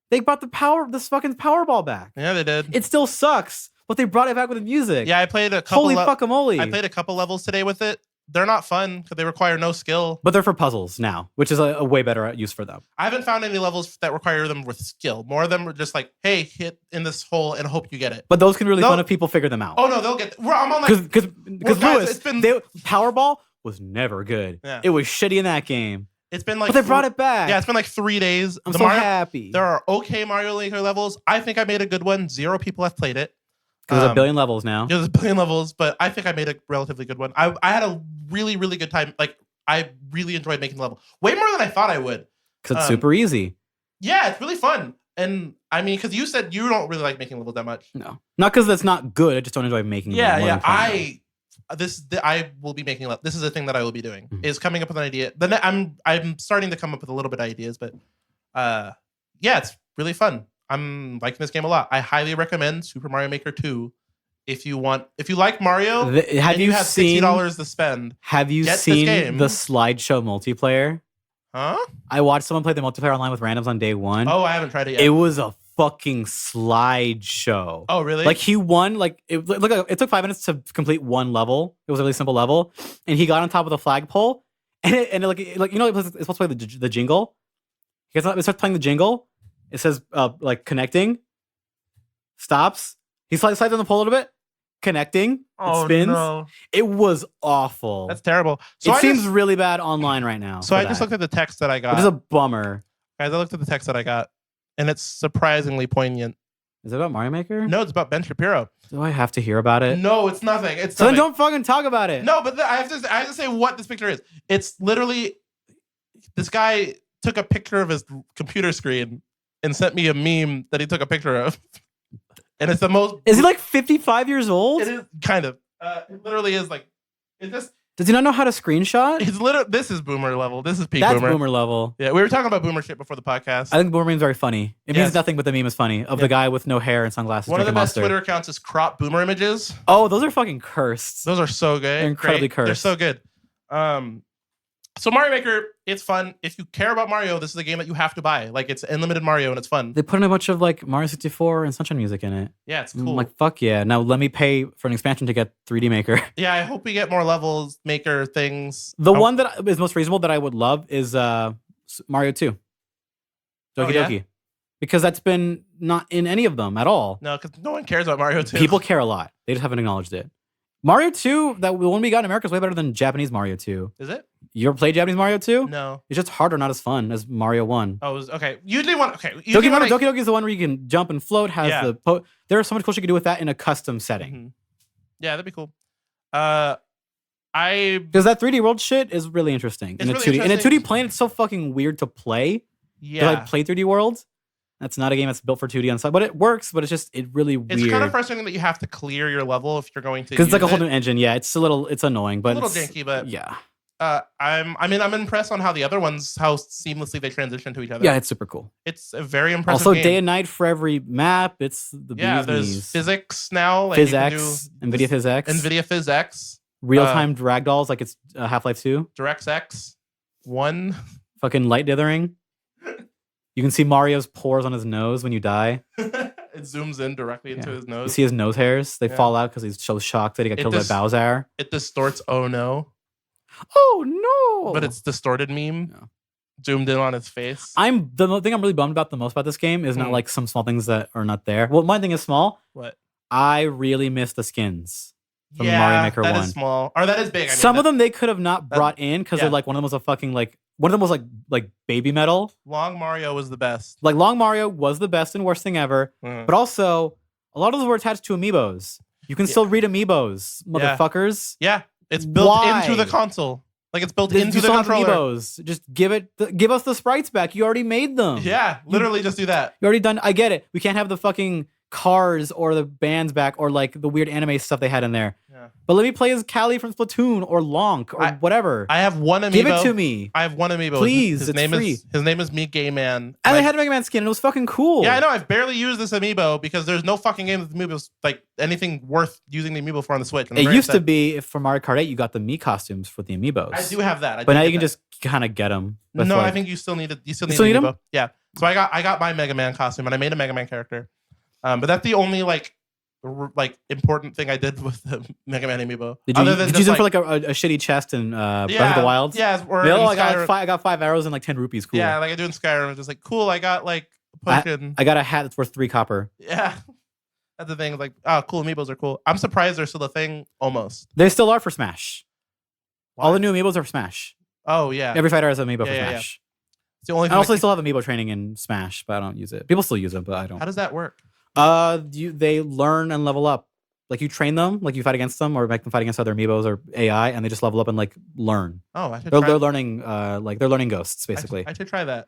They brought this fucking Powerball back. Yeah, they did. It still sucks, but they brought it back with the music. Yeah, I played a couple. Holy fuckamole. I played a couple levels today with it. They're not fun because they require no skill. But they're for puzzles now, which is a way better use for them. I haven't found any levels that require them with skill. More of them are just like, hey, hit in this hole and hope you get it. But those can really fun if people figure them out. Oh no, they'll get. I'm on like because Lewis, Powerball was never good. Yeah. It was shitty in that game. It's been like, but they brought it back. Yeah, it's been like 3 days. I'm so happy. There are okay Mario Maker levels. I think I made a good one. 0 people have played it. Because there's a billion levels now. There's a billion levels, but I think I made a relatively good one. I had a really, really good time. Like, I really enjoyed making the level. Way more than I thought I would. Because it's super easy. Yeah, it's really fun. And I mean, because you said you don't really like making levels that much. No. Not because that's not good. I just don't enjoy making them. Yeah. I will be making. This is a thing that I will be doing. Mm-hmm. Is coming up with an idea. Then I'm starting to come up with a little bit of ideas, but yeah, it's really fun. I'm liking this game a lot. I highly recommend Super Mario Maker 2 if you like Mario, have you have seen $60 to spend. Have you seen the slideshow multiplayer? Huh? I watched someone play the multiplayer online with randoms on day one. Oh, I haven't tried it yet. It was a fucking slideshow. Oh, really? Like he won. Like it took 5 minutes to complete one level. It was a really simple level, and he got on top of the flagpole, and it's supposed to play the jingle. It starts playing the jingle. It says connecting. Stops. He slides on the pole a little bit. Connecting. It spins. No. It was awful. That's terrible. So it seems really bad online right now. So I just looked at the text that I got. It is a bummer. Guys, I looked at the text that I got, and it's surprisingly poignant. Is it about Mario Maker? No, it's about Ben Shapiro. Do I have to hear about it? No, it's nothing. So then don't fucking talk about it. No, but I have to say what this picture is. It's literally this guy took a picture of his computer screen and sent me a meme that he took a picture of. And it's the most... Is he like 55 years old? It is, kind of. It literally is like... It just... Does he not know how to screenshot? This is boomer level. This is peak That's boomer. That's boomer level. Yeah, we were talking about boomer shit before the podcast. I think the boomer meme's very funny. It means nothing, but the meme is funny. Of the guy with no hair and sunglasses. One of the best Twitter accounts is crop boomer images. Oh, those are fucking cursed. Those are so good. They're incredibly cursed. They're so good. So Mario Maker, it's fun. If you care about Mario, this is a game that you have to buy. Like, it's unlimited Mario and it's fun. They put in a bunch of like Mario 64 and Sunshine music in it. Yeah, it's cool. I'm like, fuck yeah. Now let me pay for an expansion to get 3D Maker. Yeah, I hope we get more levels, Maker things. The one that is most reasonable that I would love is Mario 2. Doki Doki. Because that's been not in any of them at all. No, because no one cares about Mario 2. People care a lot. They just haven't acknowledged it. Mario 2, the one we got in America, is way better than Japanese Mario 2. Is it? You ever played Japanese Mario 2? No. It's just harder, not as fun as Mario 1. Oh, okay. Doki Doki is the one where you can jump and float. There's so much cool shit you can do with that in a custom setting. Mm-hmm. Yeah, that'd be cool. Because that 3D world shit is really interesting. In a 2D plane, it's so fucking weird to play. Yeah. I play 3D worlds. That's not a game that's built for 2D on side, but it works. But it's really weird. It's kind of frustrating that you have to clear your level if you're going to. Because it's like a whole new engine. Yeah, it's annoying, but a little janky. But yeah, I'm impressed on how the other ones, how seamlessly they transition to each other. Yeah, it's super cool. It's a very impressive. Also, game. day and night for every map. It's the there's physics now. Like PhysX, NVIDIA PhysX, NVIDIA PhysX, real-time ragdolls like it's Half-Life 2, DirectX 1, fucking light dithering. You can see Mario's pores on his nose when you die. It zooms in directly into his nose. You see his nose hairs. They fall out because he's so shocked that he got killed by Bowser. It distorts oh no. Oh no. But it's distorted meme. Yeah. Zoomed in on his face. The thing I'm really bummed about the most about this game is not like some small things that are not there. Well, my thing is small. What? I really miss the skins from Mario Maker 1. That is small. Or that is big. Some of them they could have not brought in because they're like one of them was a fucking one of them was like baby metal. Long Mario was the best. Like Long Mario was the best and worst thing ever. But also, a lot of those were attached to amiibos. You can still read amiibos, motherfuckers. Yeah, it's built into the console. Like it's built into the controller. Amiibos. Just give us the sprites back. You already made them. Yeah, literally just do that. You already done. I get it. We can't have the fucking cars or the bands back or like the weird anime stuff they had in there. Yeah. But let me play as Callie from Splatoon or Lonk or whatever. I have one amiibo. Give it to me. I have one amiibo. Please, his it's name free. His name is Me Gay Man. And they had a Mega Man skin and it was fucking cool. Yeah, I know. I've barely used this amiibo because there's no fucking game with amiibos like anything worth using the amiibo for on the Switch. It used to be if for Mario Kart 8 you got the Me costumes for the amiibos. I do have that. But now you can just kind of get them. No, I think you still need it. You still need an amiibo. Yeah. So I got my Mega Man costume and I made a Mega Man character. But that's the only like important thing I did with the Mega Man amiibo. Did you use them for like a shitty chest in Breath of the Wild? Yeah. Or I got 5 arrows and like 10 rupees. Cool. Yeah, like I do in Skyrim. I'm just like, cool. I got like a potion. I got a hat that's worth 3 copper. Yeah. That's the thing. Like, cool. Amiibos are cool. I'm surprised they're still a thing. Almost. They still are for Smash. Why? All the new amiibos are for Smash. Oh yeah. Every fighter has an amiibo for Smash. Yeah. It's the only. And also, they still have amiibo training in Smash, but I don't use it. People still use it, but I don't. How does that work? They learn and level up. Like you train them, like you fight against them, or make them fight against other amiibos or AI, and they just level up and like learn. Oh, they're learning, they're learning ghosts basically. I should try that.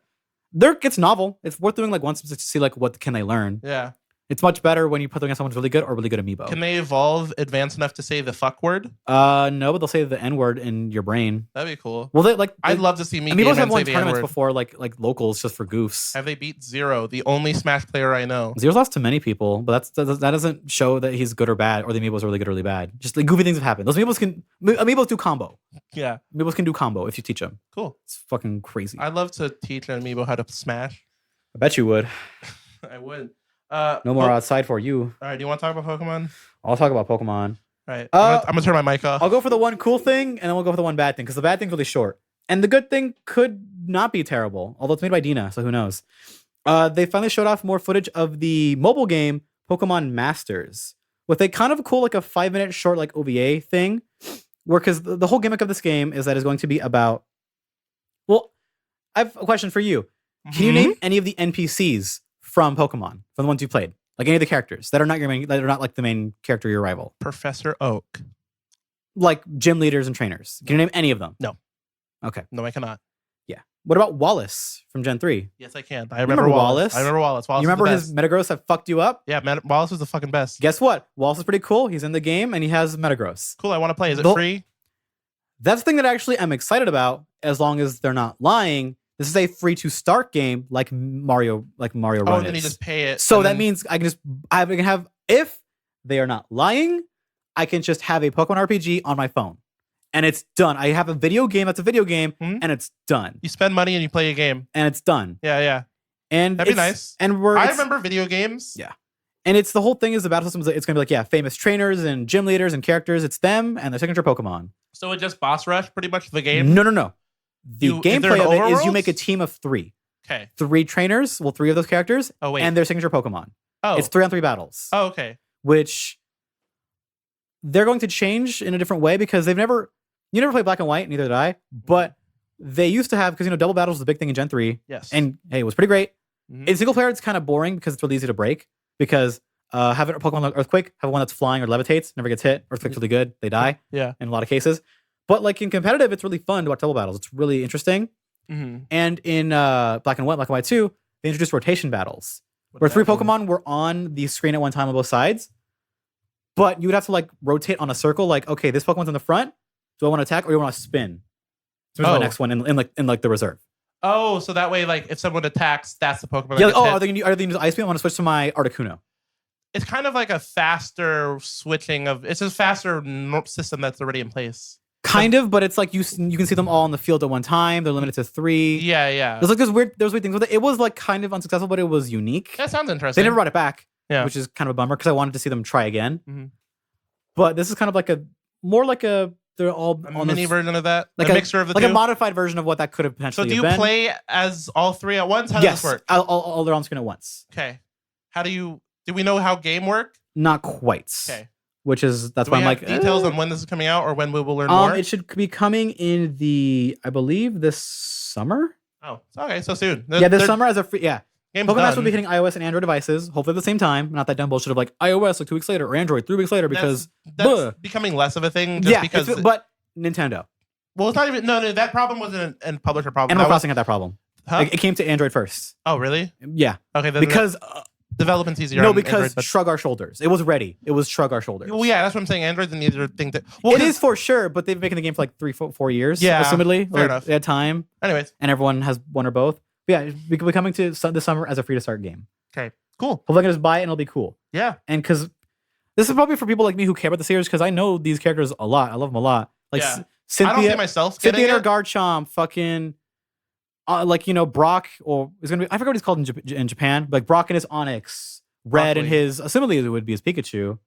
It's novel. It's worth doing like once to see like what can they learn. Yeah. It's much better when you put them against someone who's really good or really good amiibo. Can they evolve advanced enough to say the fuck word? No, but they'll say the N word in your brain. That'd be cool. Well, I'd love to see me amiibos have say won the tournaments N-word. before, like locals, just for goofs. Have they beat Zero, the only Smash player I know? Zero's lost to many people, but that doesn't show that he's good or bad, or the amiibos are really good or really bad. Just like goofy things have happened. Those amiibos do combo. Yeah. Amiibos can do combo if you teach them. Cool. It's fucking crazy. I'd love to teach an amiibo how to smash. I bet you would. I would. No more outside for you. All right, do you want to talk about Pokemon? I'll talk about Pokemon. All right, I'm gonna turn my mic off. I'll go for the one cool thing, and then we'll go for the one bad thing, because the bad thing's really short. And the good thing could not be terrible, although it's made by Dina, so who knows. They finally showed off more footage of the mobile game Pokemon Masters, with a kind of cool, like a 5-minute short, like OVA thing, where, because the whole gimmick of this game is that it's going to be about... Well, I have a question for you. Can you name any of the NPCs from Pokemon, from the ones you played? Like any of the characters that are not that are not like the main character, your rival. Professor Oak. Like gym leaders and trainers. Can you name any of them? No. Okay. No, I cannot. Yeah. What about Wallace from Gen 3? Yes, I can. I remember Wallace. I remember Wallace. You remember his Metagross that fucked you up? Yeah, Wallace was the fucking best. Guess what? Wallace is pretty cool. He's in the game and he has Metagross. Cool, I want to play. Is it free? That's the thing that actually I'm excited about, as long as they're not lying. This is a free to start game like Mario Run and then is. you just pay it. So that means I can have, if they are not lying, I can just have a Pokemon RPG on my phone. And it's done. I have a video game that's a video game, and it's done. You spend money and you play a game. And it's done. Yeah. And that'd be nice. And I remember video games. Yeah. And it's the whole thing is the battle systems. It's going to be like, famous trainers and gym leaders and characters. It's them and their signature Pokemon. So it just boss rush pretty much the game? No. The gameplay of it is you make a team of 3. Okay. 3 trainers, 3 of those characters, and their signature Pokemon. Oh. It's 3-on-3 battles. Oh, okay. Which they're going to change in a different way, because you never played Black and White, neither did I, but they used to have, because double battles was a big thing in Gen 3. Yes. And hey, it was pretty great. In single player, it's kind of boring because it's really easy to break, because having a Pokemon like Earthquake, have one that's flying or levitates, never gets hit. Earthquake's really good. They die. Yeah. In a lot of cases. But like in competitive, it's really fun to watch double battles. It's really interesting. And in Black and White 2, they introduced rotation battles, where 3 Pokemon were on the screen at one time on both sides. But you would have to like rotate on a circle, like, okay, this Pokemon's in the front. Do I want to attack or do I want to spin? So the next one in the reserve. Oh, so that way, like, if someone attacks, that's the Pokemon. Yeah. Are they gonna use Ice Beam? I want to switch to my Articuno. It's kind of like a faster switching of. It's a faster system that's already in place. Kind of, but it's like you can see them all on the field at one time. They're limited to 3. Yeah. There's weird things with it. It was like kind of unsuccessful, but it was unique. That sounds interesting. They never brought it back, yeah, which is kind of a bummer, because I wanted to see them try again. But this is kind of like they're all a mini version of that, like a mixture of the two, like a modified version of what that could have potentially been. So do you play as all 3 at once? How does this work? All they're on screen at once. Okay. Do we know how game work? Not quite. Okay. That's why I'm like details on when this is coming out or when we will learn more. It should be coming in I believe this summer. Oh, okay, so soon. This summer as a free. Yeah. Game's Pokemon will be hitting iOS and Android devices, hopefully at the same time. Not that dumb bullshit of like iOS like 2 weeks later or Android 3 weeks later, because that's becoming less of a thing. But Nintendo. Well, it's not even. No, that problem wasn't a publisher problem. Animal Crossing had that problem. Huh? It came to Android first. Oh, really? Yeah. Okay. Then because development's easier. No, because Android, shrug our shoulders. It was ready. It was shrug our shoulders. Well, yeah, that's what I'm saying. Android's an easier thing to. It is for sure, but they've been making the game for like 3-4 years. Yeah, assumedly. Fair enough. They had time. Anyways, and everyone has one or both. But yeah, we're coming to this summer as a free to start game. Okay, cool. Hopefully I can just buy it and it'll be cool. Yeah, and because this is probably for people like me who care about the series, because I know these characters a lot. I love them a lot. Like Cynthia, I don't see myself getting Cynthia it. Garchomp, fucking. Brock, or is gonna be, I forgot what he's called in Japan, but like Brock and his Onix, Red and his, assumably it would be his Pikachu,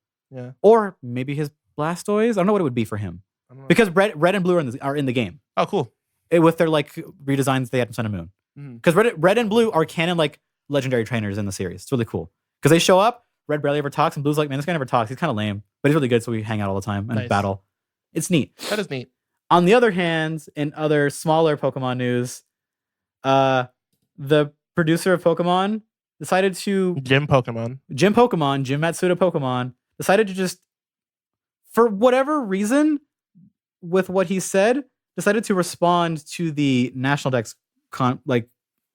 or maybe his Blastoise. I don't know what it would be for him, because Red and Blue are in the game. Oh, cool! With their like redesigns they had from Sun and Moon, because Red and Blue are canon like legendary trainers in the series. It's really cool because they show up. Red barely ever talks, and Blue's like, man, this guy never talks. He's kind of lame, but he's really good, so we hang out all the time and battle. It's neat. That is neat. On the other hand, in other smaller Pokemon news, the producer of Pokemon decided to Jim Matsuda Pokemon decided to just, for whatever reason, with what he said, decided to respond to the National Dex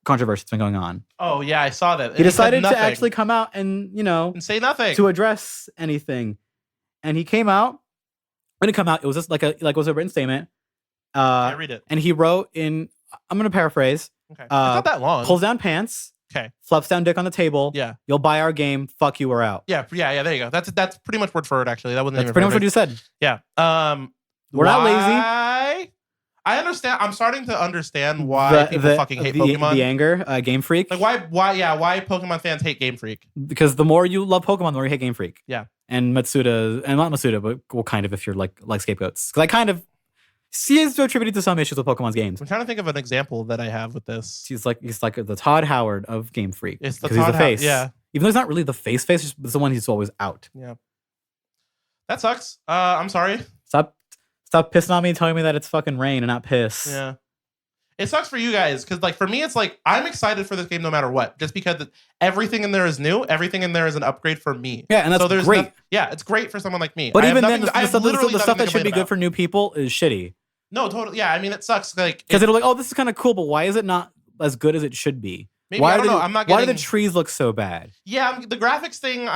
controversy that's been going on. Oh yeah, I saw that. He decided to actually come out and and say nothing to address anything. And he came out. When it come out, it was just like it was a written statement. I read it. And he wrote in. I'm gonna paraphrase. Okay, it's not that long. Pulls down pants. Okay. Fluffs down dick on the table. Yeah. You'll buy our game. Fuck you, we're out. Yeah. There you go. That's pretty much word for word. Actually, that wasn't. That's pretty much what you said. Yeah. We're not lazy. I understand. I'm starting to understand why people fucking hate Pokemon. The anger, Game Freak. Like why Pokemon fans hate Game Freak? Because the more you love Pokemon, the more you hate Game Freak. Yeah. And Matsuda, and not Matsuda, but well, kind of if you're like scapegoats. Because I kind of see is attributed to some issues with Pokemon's games. I'm trying to think of an example that I have with this. He's like the Todd Howard of Game Freak. It's the because he's the face. Yeah. Even though he's not really the face, it's the one he's always out. Yeah. That sucks. I'm sorry. Stop pissing on me and telling me that it's fucking rain and not piss. Yeah. It sucks for you guys because, like, for me, it's like I'm excited for this game no matter what, just because everything in there is new. Everything in there is an upgrade for me. Yeah, and that's great. It's great for someone like me. But even then, the stuff that should be good for new people is shitty. No, totally. Yeah, I mean, it sucks. Like, because it'll like, oh, this is kind of cool, but why is it not as good as it should be? Maybe, I don't know. I'm not getting... Why do the trees look so bad? Yeah, the graphics thing,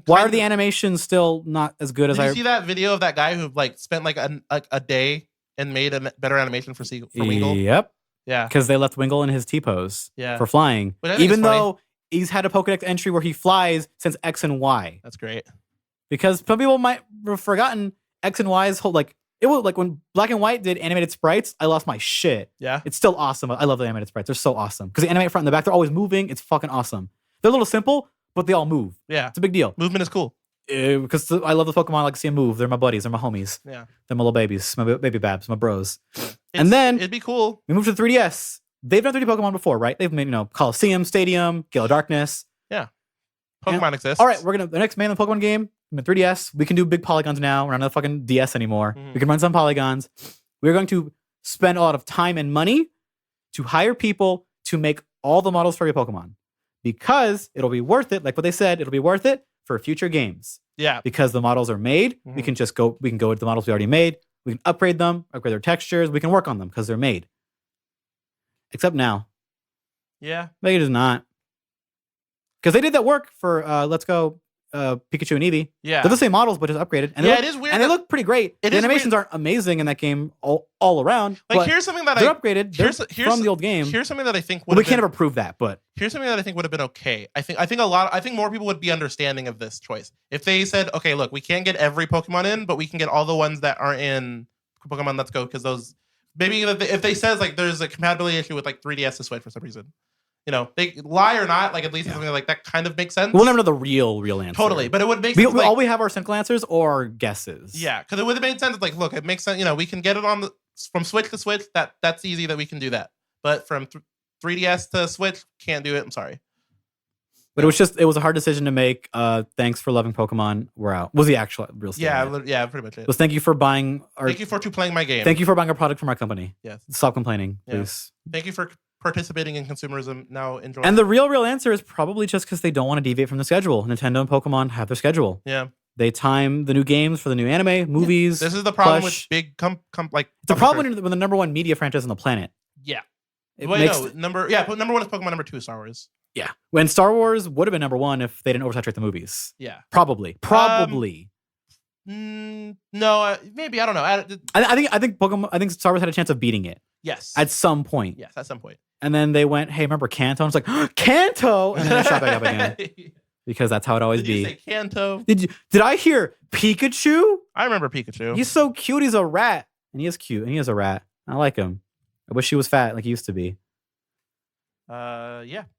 Why are the animations still not as good as Did you see that video of that guy who like spent like a day and made a better animation for Wingle? Yep. Yeah. Because they left Wingle in his T-pose for flying. Even though he's had a Pokedex entry where he flies since X and Y. That's great. Because some people might have forgotten X and Y's whole like it was like when Black and White did animated sprites, I lost my shit. Yeah. It's still awesome. I love the animated sprites. They're so awesome. Because they animate front and the back. They're always moving. It's fucking awesome. They're a little simple, but they all move. Yeah. It's a big deal. Movement is cool. Because I love the Pokemon. I like to see them move. They're my buddies. They're my homies. Yeah. They're my little babies. My baby babs. My bros. Yeah. And then it'd be cool. We moved to the 3DS. They've done 3D Pokemon before, right? They've made, Coliseum, Stadium, Gale of Darkness. Yeah. Pokemon exists. All right, the next mainland Pokemon game, in the 3DS, we can do big polygons now. We're not on the fucking DS anymore. Mm-hmm. We can run some polygons. We're going to spend a lot of time and money to hire people to make all the models for your Pokemon. Because it'll be worth it, like what they said, it'll be worth it for future games. Yeah. Because the models are made, we can go with the models we already made. We can upgrade them, upgrade their textures. We can work on them because they're made. Except now. Yeah. Maybe it is not. Because they did that work for Let's Go Pikachu and Eevee. Yeah. They're the same models, but just upgraded. And it is weird. And they look pretty great. The animations aren't amazing in that game all around. Like, here's something that they're upgraded. They're from the old game. Here's something that I think we can't ever prove that, but here's something that I think would have been okay. I think more people would be understanding of this choice. If they said, okay, look, we can't get every Pokemon in, but we can get all the ones that aren't in Pokemon Let's Go, because those maybe if they says like there's a compatibility issue with like 3DS to Switch for some reason. They lie or not, like at least something like that kind of makes sense. We'll never know the real answer. Totally, but it would make sense. All we have are cynical answers or guesses. Yeah, because it would have made sense. Like, look, it makes sense. We can get it on from Switch to Switch. That's easy that we can do that. But from 3DS to Switch, can't do it. I'm sorry. But it was a hard decision to make. Thanks for loving Pokemon. We're out. Was the actual real statement. Yeah, pretty much it. Was thank you for buying thank you for playing my game. Thank you for buying a product from our company. Yes. Stop complaining, please. Thank you for participating in consumerism. Now enjoy. And the real answer is probably just because they don't want to deviate from the schedule. Nintendo and Pokemon have their schedule. Yeah. They time the new games for the new anime, movies. This is the problem with big like. It's a problem when the number one media franchise on the planet. Yeah. Number one is Pokemon. Number two is Star Wars. Yeah. When Star Wars would have been number one if they didn't oversaturate the movies. Yeah. Probably. No, maybe I don't know. I think Star Wars had a chance of beating it. Yes. At some point. Yes, at some point. And then they went, hey, remember Kanto? And it's like, Kanto! And then they shot back up again. Because that's how it always be. Did you say Kanto? Did I hear Pikachu? I remember Pikachu. He's so cute. He's a rat. And he is cute. And he is a rat. I like him. I wish he was fat like he used to be. Yeah. Yeah,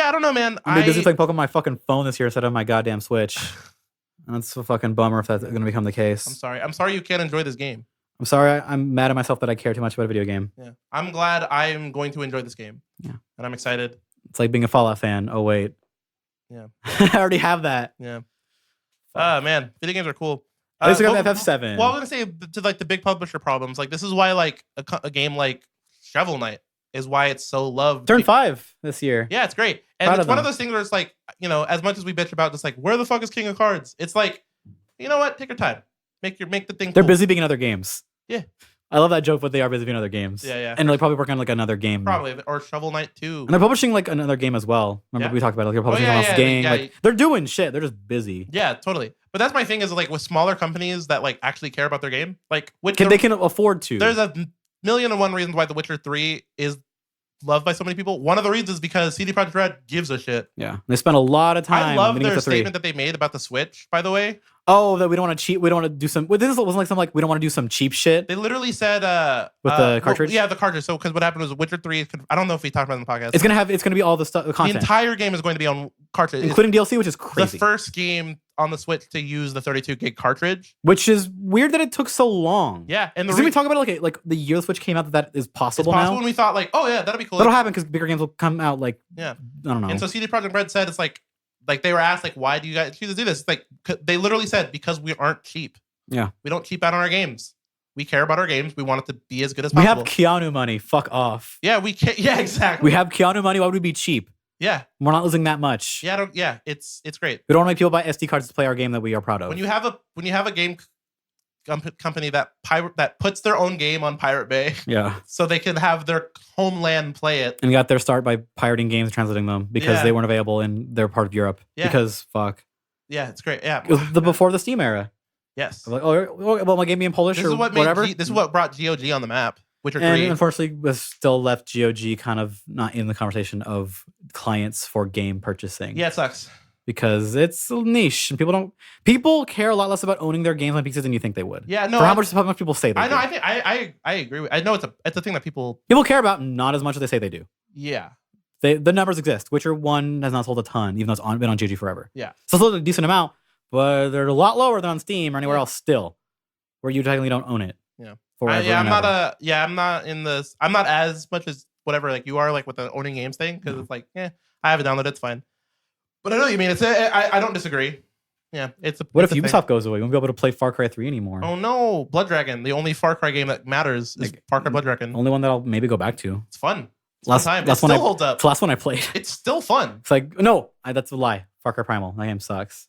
I don't know, man. I'm busy playing Pokemon on my fucking phone this year instead of my goddamn Switch. And that's a fucking bummer if that's going to become the case. I'm sorry you can't enjoy this game. I'm sorry. I'm mad at myself that I care too much about a video game. Yeah. I'm glad I'm going to enjoy this game. Yeah. And I'm excited. It's like being a Fallout fan. Oh, wait. Yeah. I already have that. Yeah. Man. Video games are cool. At least I got FF7. Well, I was going to say to like the big publisher problems. Like this is why like a game like Shovel Knight is why it's so loved. Turned 5 this year. Yeah, it's great. And it's one of those things where it's like, as much as we bitch about just like, where the fuck is King of Cards? It's like, you know what? Take your time. Make the thing They're cool. busy being in other games. Yeah. I love that joke, but they are busy doing other games. Yeah. And like probably working on like another game. Probably, or Shovel Knight 2. And they're publishing like another game as well. Remember we talked about it. Like, they're publishing someone else's game. Like they're doing shit. They're just busy. Yeah, totally. But that's my thing is like with smaller companies that like actually care about their game, like they can afford to. There's a million and one reasons why The Witcher 3 is loved by so many people. One of the reasons is because CD Projekt Red gives a shit. Yeah, they spent a lot of time. I love their statement that they made about the Switch, by the way. Oh, that we don't want to cheat. We don't want to do some. This wasn't like some like we don't want to do some cheap shit. They literally said with the cartridge. Well, yeah, the cartridge. So because what happened was Witcher 3. I don't know if we talked about it in the podcast. It's gonna be all the stuff. The content. The entire game is going to be on cartridge, including DLC, which is crazy. The first game on the Switch to use the 32 gig cartridge, which is weird that it took so long. Yeah, and we talk about it like the year the Switch came out that is possible. It's possible now. And we thought like, oh yeah, that'll be cool. That'll happen because bigger games will come out. Like I don't know. And so CD Projekt Red said it's like they were asked like, why do you guys choose to do this? It's like they literally said because we aren't cheap. Yeah, we don't cheap out on our games. We care about our games. We want it to be as good as possible. We have Keanu money. Fuck off. Yeah, yeah, exactly. We have Keanu money. Why would we be cheap? Yeah, we're not losing that much. Yeah, it's great. We don't want to make people buy SD cards to play our game that we are proud of. When you have a game company that puts their own game on Pirate Bay, so they can have their homeland play it, and got their start by pirating games and translating them because they weren't available in their part of Europe. Yeah. Because fuck. Yeah, it's great. Yeah, it was before the Steam era. Yes. Like, well, my game being Polish or whatever. This is what brought GOG on the map. Witcher 3. And unfortunately, was still left GOG kind of not in the conversation of clients for game purchasing. Yeah, it sucks. Because it's niche and people care a lot less about owning their games on PCs than you think they would. Yeah, no. For how much people say they do. I know. I think I agree. I know it's a thing that people care about, not as much as they say they do. Yeah. The numbers exist. Witcher 1 has not sold a ton, even though it's been on GOG forever. Yeah. So it's sold a decent amount, but they're a lot lower than on Steam or anywhere else still, where you technically don't own it. Yeah. I'm not as much as whatever like you are like with the owning games thing because it's like I have it downloaded, it's fine. But I know what you mean. I don't disagree. Yeah, what if Ubisoft goes away? We won't be able to play Far Cry 3 anymore. Oh no, Blood Dragon, the only Far Cry game that matters is Far Cry Blood Dragon. Only one that I'll maybe go back to. It's fun. Last time. It still holds up. It's the last one I played. It's still fun. It's like that's a lie. Far Cry Primal. That game sucks.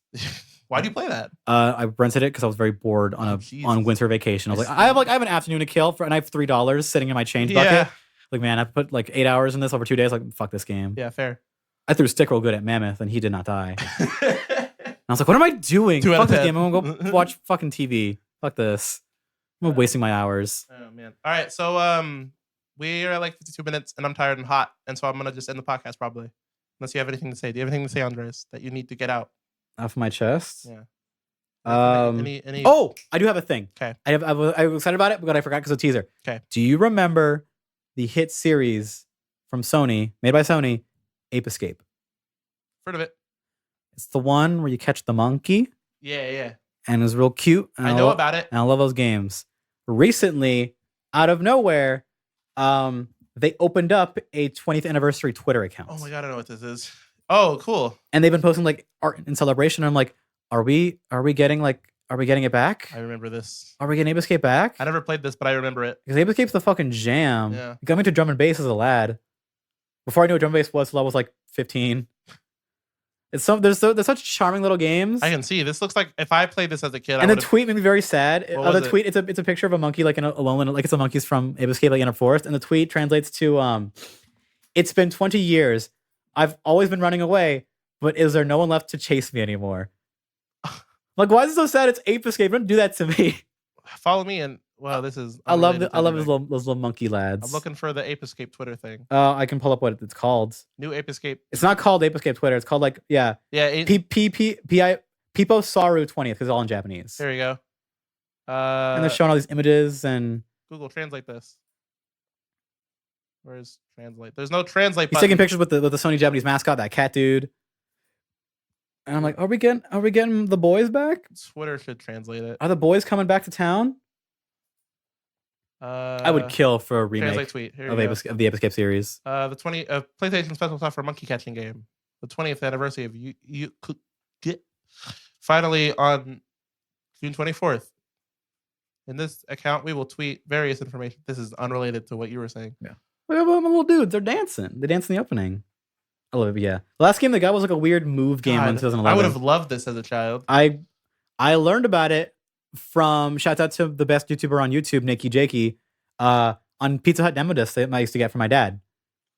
Why do you play that? I rented it because I was very bored on winter vacation. I was like, I have an afternoon to kill and I have $3 sitting in my change bucket. Like, man, I put like 8 hours in this over 2 days. Like, fuck this game. Yeah, fair. I threw stick real good at Mammoth and he did not die. And I was like, what am I doing? Fuck this game. I'm gonna go watch fucking TV. Fuck this. I'm wasting my hours. Oh man. All right, so we are at like 52 minutes and I'm tired and hot, and so I'm gonna just end the podcast probably. Unless you have anything to say. Do you have anything to say, Andres, that you need to get out? Off my chest? Yeah. Oh, I do have a thing. Okay. I was excited about it, but I forgot because of the teaser. Okay. Do you remember the hit series from Sony, made by Sony, Ape Escape? Heard of it. It's the one where you catch the monkey. Yeah. And it was real cute. I know about it. And I love those games. Recently, out of nowhere, they opened up a 20th anniversary Twitter account. Oh my god, I know what this is. Oh, cool. And they've been posting like art in celebration. And I'm like, are we getting it back? I remember this. Are we getting Ape Escape back? I never played this, but I remember it. Because Ape Escape's the fucking jam. Yeah. It got me to drum and bass as a lad. Before I knew what drum and bass was, till I was like 15. There's such charming little games. I can see. This looks like if I played this as a kid. And the tweet made me very sad. Tweet, it's a picture of a monkey like alone, like it's the monkeys from Ape Escape like in a forest. And the tweet translates to it's been 20 years. I've always been running away, but is there no one left to chase me anymore? Like, why is it so sad? It's Ape Escape. Don't do that to me. Follow me and this is. I love those little monkey lads. I'm looking for the Ape Escape Twitter thing. I can pull up what it's called. New Ape Escape. It's not called Ape Escape Twitter. It's called like Pipo Saru 20th because it's all in Japanese. There you go. And they're showing all these images and Google translate this. Where's translate? There's no translate He's button. taking pictures with the Sony Japanese mascot, that cat dude. And I'm like, are we getting the boys back? Twitter should translate it. Are the boys coming back to town? I would kill for a remake tweet. of the Ape Escape series. The PlayStation special software monkey catching game. The 20th anniversary of you could get finally on June 24th. In this account, we will tweet various information. This is unrelated to what you were saying. Yeah. Look at my little dudes. They're dancing. They dance in the opening. I love it. Yeah. The last game they got was like a weird move game in 2011. I would have loved this as a child. I learned about it from, shout out to the best YouTuber on YouTube, Nikki Jakey, on Pizza Hut demo discs that I used to get from my dad.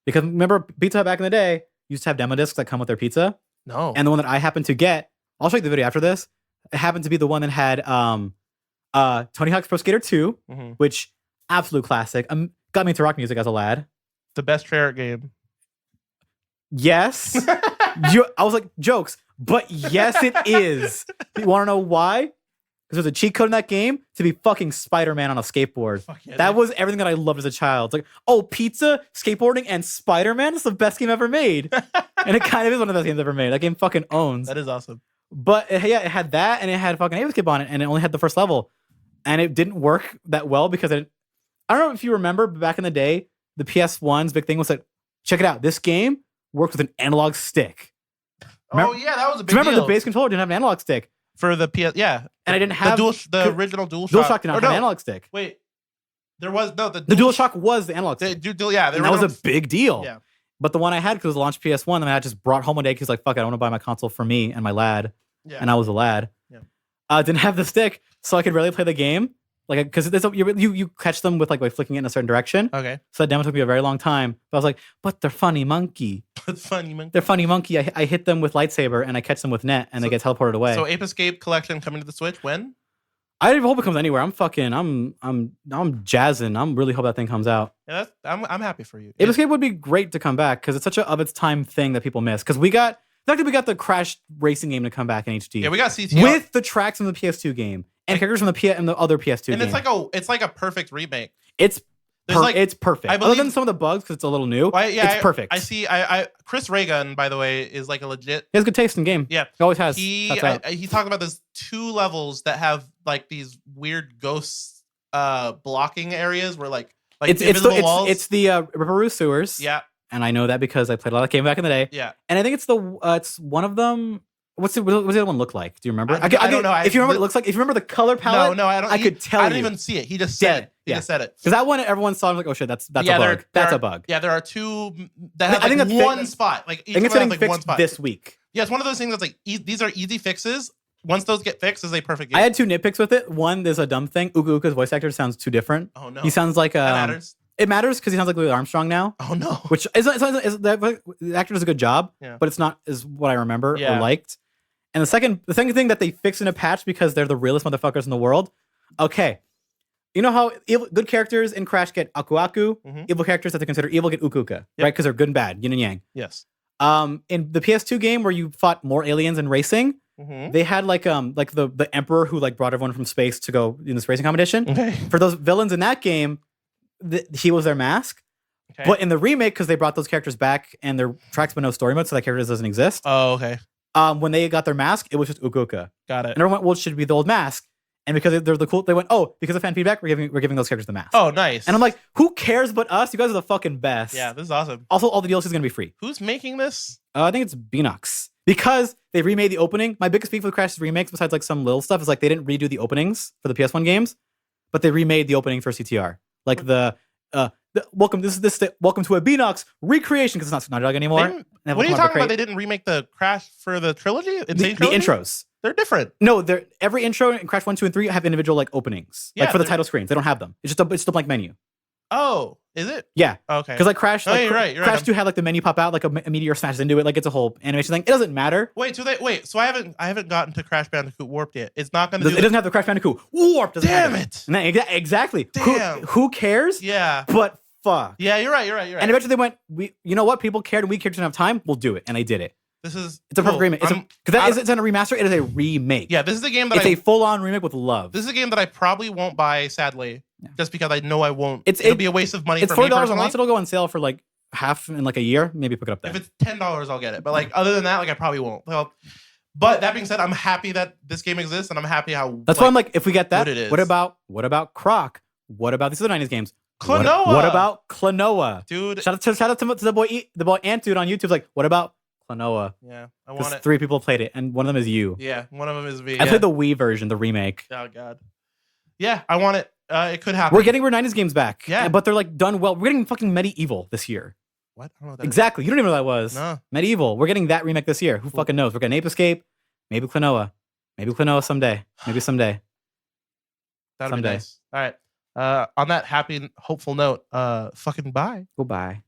Because remember, Pizza Hut back in the day used to have demo discs that come with their pizza. No. And the one that I happened to get, I'll show you the video after this. It happened to be the one that had Tony Hawk's Pro Skater 2, which absolute classic. Got me into rock music as a lad. The best Treyarch game. Yes. I was like, jokes. But yes, it is. You want to know why? Because there's a cheat code in that game to be fucking Spider-Man on a skateboard. Yeah, that was everything that I loved as a child. It's like, oh, pizza, skateboarding, and Spider-Man is the best game ever made. And it kind of is one of the best games ever made. That game fucking owns. That is awesome. But it had that, and it had fucking Ape Escape on it, and it only had the first level. And it didn't work that well because I don't know if you remember, but back in the day, the PS1's big thing was like, check it out, this game works with an analog stick. Remember, yeah, that was a big deal. Remember, the base controller didn't have an analog stick. For the PS, yeah. And I didn't have... The original DualShock. DualShock did not have an analog stick. Wait. There was... No, the DualShock was the analog stick. Yeah. And that was a big deal. Yeah. But the one I had, because it was launched PS1, and I just brought home one day because like, fuck it, I want to buy my console for me and my lad. Yeah. And I was a lad. Yeah. Didn't have the stick, so I could really play the game. Like, because you catch them with like by flicking it in a certain direction. Okay. So that demo took me a very long time. But I was like, but they're funny monkey. They're funny monkey. I hit them with lightsaber and I catch them with net and they get teleported away. So Ape Escape Collection coming to the Switch when? I hope it comes anywhere. I'm jazzing. I'm really hope that thing comes out. Yeah, I'm happy for you. Ape Escape would be great to come back because it's such a of its time thing that people miss. Because we got the Crash racing game to come back in HD. Yeah, we got CTR with the tracks from the PS2 game. And characters from the other PS2 and game. It's like a perfect remake. It's perfect. I believe, other than some of the bugs because it's a little new. It's perfect. I see. Chris Reagan, by the way, is like a legit. He has good taste in game. Yeah, he always has. He talked about this 2 levels that have like these weird ghosts blocking areas where like invisible walls. It's the Ripperoo sewers. Yeah, and I know that because I played a lot of game back in the day. Yeah, and I think it's one of them. What's the other one look like? Do you remember? I don't know. If you remember what it looks like, if you remember the color palette, no, I don't. I could tell you. I didn't even see it. He just said it. He just said it. Because that one, everyone saw. I'm like, oh shit, that's a bug. That's a bug. Yeah, there are 2 that have I think that's one spot. Like each I think it's one getting has fixed one spot this week. Yeah, it's one of those things that's like these are easy fixes. Once those get fixed, is a perfect game. I had 2 nitpicks with it. One, there's a dumb thing. Uka Uka's voice actor sounds too different. Oh no, he sounds like that matters. It matters because he sounds like Louis Armstrong now. Oh no, which the actor does a good job, but it's not is what I remember or liked. And the second thing that they fixed in a patch because they're the realest motherfuckers in the world. Okay, you know how good characters in Crash get Aku Aku, evil characters that they consider evil get Uka Uka, right? Because they're good and bad, yin and yang. Yes. In the PS2 game where you fought more aliens in racing, they had like the emperor who like brought everyone from space to go in this racing competition. Okay. For those villains in that game, he was their mask. Okay. But in the remake, because they brought those characters back and their tracks but no story mode, so that character doesn't exist. Oh, okay. When they got their mask, it was just Uka Uka. Got it. And everyone went, well, it should be the old mask. And because they're the cool, they went, oh, because of fan feedback, we're giving those characters the mask. Oh, nice. And I'm like, who cares but us? You guys are the fucking best. Yeah, this is awesome. Also, all the DLC is going to be free. Who's making this? I think it's Beanox. Because they remade the opening. My biggest beef with Crash's remakes, besides like some little stuff, is like they didn't redo the openings for the PS1 games, but they remade the opening for CTR. Like welcome to a Beanox recreation because it's not Naughty Dog anymore. What are you talking about? They didn't remake the Crash for the trilogy? The intros. They're different. No, every intro in Crash 1, 2, and 3 have individual like openings. Yeah, like for the title screens. They don't have them. It's just a blank menu. Oh, is it? Yeah. Okay. Because like Crash, you're right. Crash 2 had like the menu pop out, like a meteor smashes into it, like it's a whole animation thing. It doesn't matter. So I haven't gotten to Crash Bandicoot Warped yet. It's not gonna. It doesn't have the Crash Bandicoot Warped. Damn it! Exactly. Damn. Who cares? Yeah. But fuck. Yeah, you're right. And eventually they went, you know what? People cared and we cared, didn't have time. We'll do it. And I did it. It's a perfect remake. Because it's not a remaster, it is a remake. Yeah, this is the game that it's a full-on remake with love. This is a game that I probably won't buy, sadly, just because I know I won't. It'll be a waste of money. It's for me $40 a month. It'll go on sale for like half in like a year. Maybe pick it up there. If it's $10, I'll get it. But like other than that, like I probably won't. Well, but that being said, I'm happy that this game exists, and I'm happy how. That's why I'm like, if we get that, it is. what about Croc? What about these other '90s games? Klonoa. What about Klonoa? Dude, shout out to the boy Ant Dude on YouTube. Like, what about Klonoa? Yeah, I want it. 3 people played it, and one of them is you. Yeah, one of them is me. I played the Wii version, the remake. Oh god. Yeah, I want it. It could happen. We're getting 90s games back. Yeah, but they're like done well. We're getting fucking Medieval this year. What? I don't know what that exactly. is. You don't even know what that was. No. Medieval. We're getting that remake this year. Who fucking knows? We're getting Ape Escape. Maybe Klonoa. Maybe Klonoa someday. Maybe someday. That'll be nice. All right. On that happy, hopeful note, fucking bye. Goodbye.